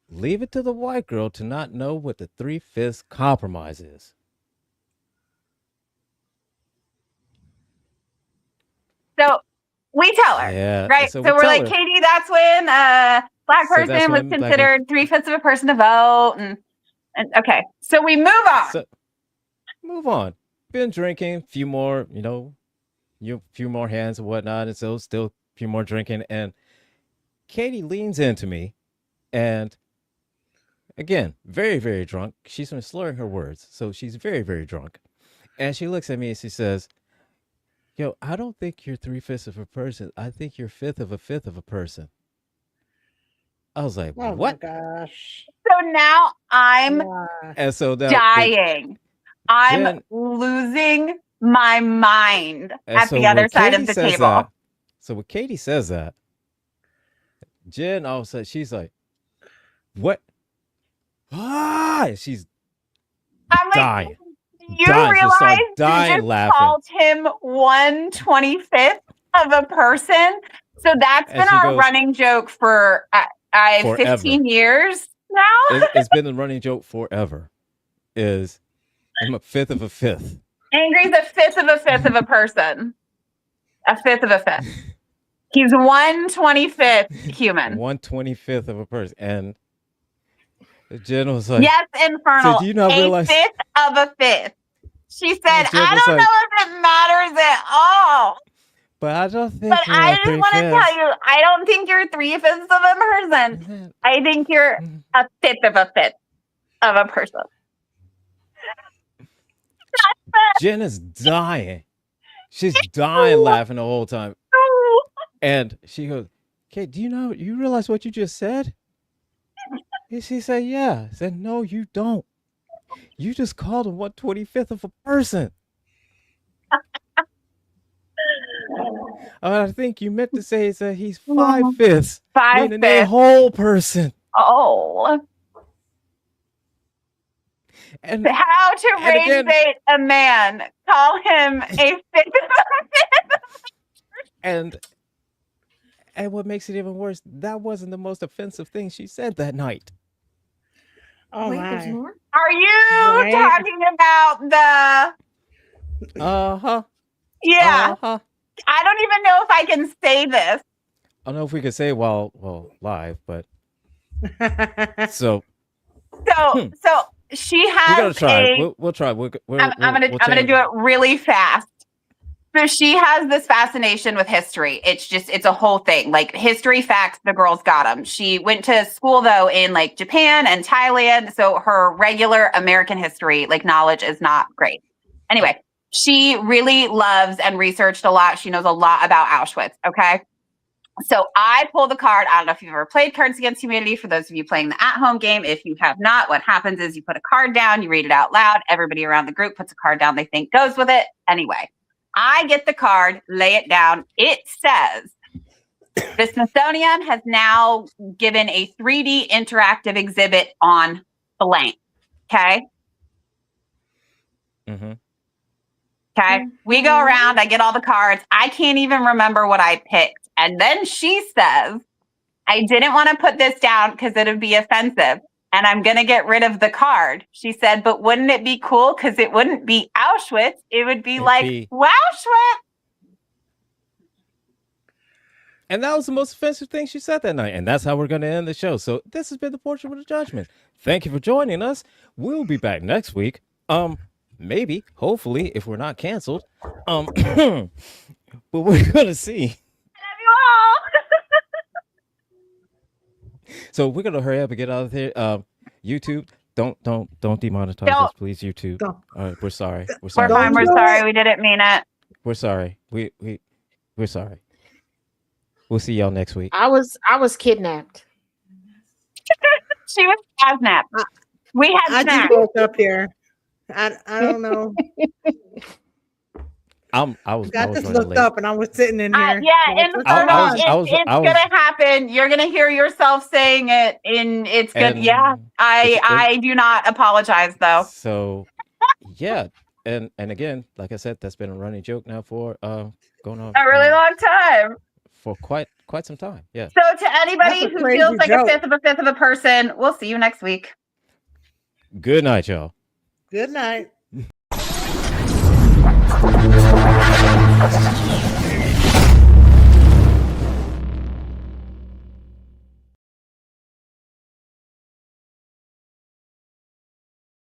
leave it to the white girl to not know what the Three-Fifths Compromise is." So we tell her, right? So we're like, Katie, that's when black person was considered 3/5 of a person to vote, and okay. So we move on. Move on. Been drinking, few more, few more hands and whatnot, and so still a few more drinking. And Katie leans into me, and again, very, very drunk. She's been slurring her words, so she's very, very drunk. And she looks at me and she says, "Yo, I don't think you're 3/5 of a person. I think you're 1/5 of a 1/5 of a person." I was like, "What?" Oh my gosh. So now I'm dying. I'm losing my mind at the other side of the table. So when Katie says that, Jen all of a sudden she's like, "What?" She's dying. You realize you just called him 1/25th of a person? So that's been our running joke for 15 years now. It's been the running joke forever. I'm a 1/5 of a 1/5. Angry's a 1/5 of a 1/5 of a person. A 1/5 of a 1/5. He's 1/25th human. 1/25th of a person. And Jen was like, "Yes, infernal. So do you not realize 1/5 of a 1/5. She said, "I don't know if it matters at all. But I don't think. But I just want to tell you, I don't think you're 3/5 of a person. I think you're a 1/5 of a 1/5 of a person." Jen is dying. She's dying laughing the whole time. And she goes, "Kate, you realize what you just said?" And she said, "Yeah." I said, "No, you don't. You just called him 1/25th of a person." I think you meant to say that he's 5/5, meaning a whole person. Oh. And how to rage bait a man? Call him a 5/5 of a 5th. And what makes it even worse, that wasn't the most offensive thing she said that night. Oh, wait, there's more? Are you talking about the... Uh-huh. Yeah. Uh-huh. I don't even know if I can say this. I don't know if we could say while live, but... So she has we're gonna try. We'll try. I'm gonna do it really fast. So she has this fascination with history. It's a whole thing. Like history facts, the girl's got them. She went to school though in like Japan and Thailand, so her regular American history knowledge is not great. Anyway, she really loves and researched a lot. She knows a lot about Auschwitz. Okay. So I pull the card. I don't know if you've ever played Cards Against Humanity. For those of you playing the at-home game, if you have not, what happens is you put a card down, you read it out loud. Everybody around the group puts a card down they think goes with it. Anyway, I get the card, lay it down. It says, the Smithsonian has now given a 3D interactive exhibit on blank. Okay? Mm-hmm. Okay. We go around. I get all the cards. I can't even remember what I picked. And then she says, I didn't want to put this down because it would be offensive. And I'm going to get rid of the card. She said, but wouldn't it be cool? Because it wouldn't be Auschwitz. It would be Wowschwitz. And that was the most offensive thing she said that night. And that's how we're going to end the show. So this has been the Porch of No Judgement. Thank you for joining us. We'll be back next week. Maybe, hopefully, if we're not canceled. But we're going to see. So we're gonna hurry up and get out of here. YouTube, don't demonetize us, please. YouTube. All right, we're sorry. We're sorry. We're fine. We're sorry. We didn't mean it. We're sorry. We're sorry. We'll see y'all next week. I was kidnapped. She was kidnapped. We had I snacks. just woke up here. I don't know. I just looked up and I was sitting in here. Infernal. It's gonna happen. You're gonna hear yourself saying it. It's good. Yeah, I do not apologize though. So, yeah, and again, like I said, that's been a running joke now for going on a really long time. For quite some time. Yeah. So to anybody who feels like a fifth of a person, we'll see you next week. Good night, y'all. Good night.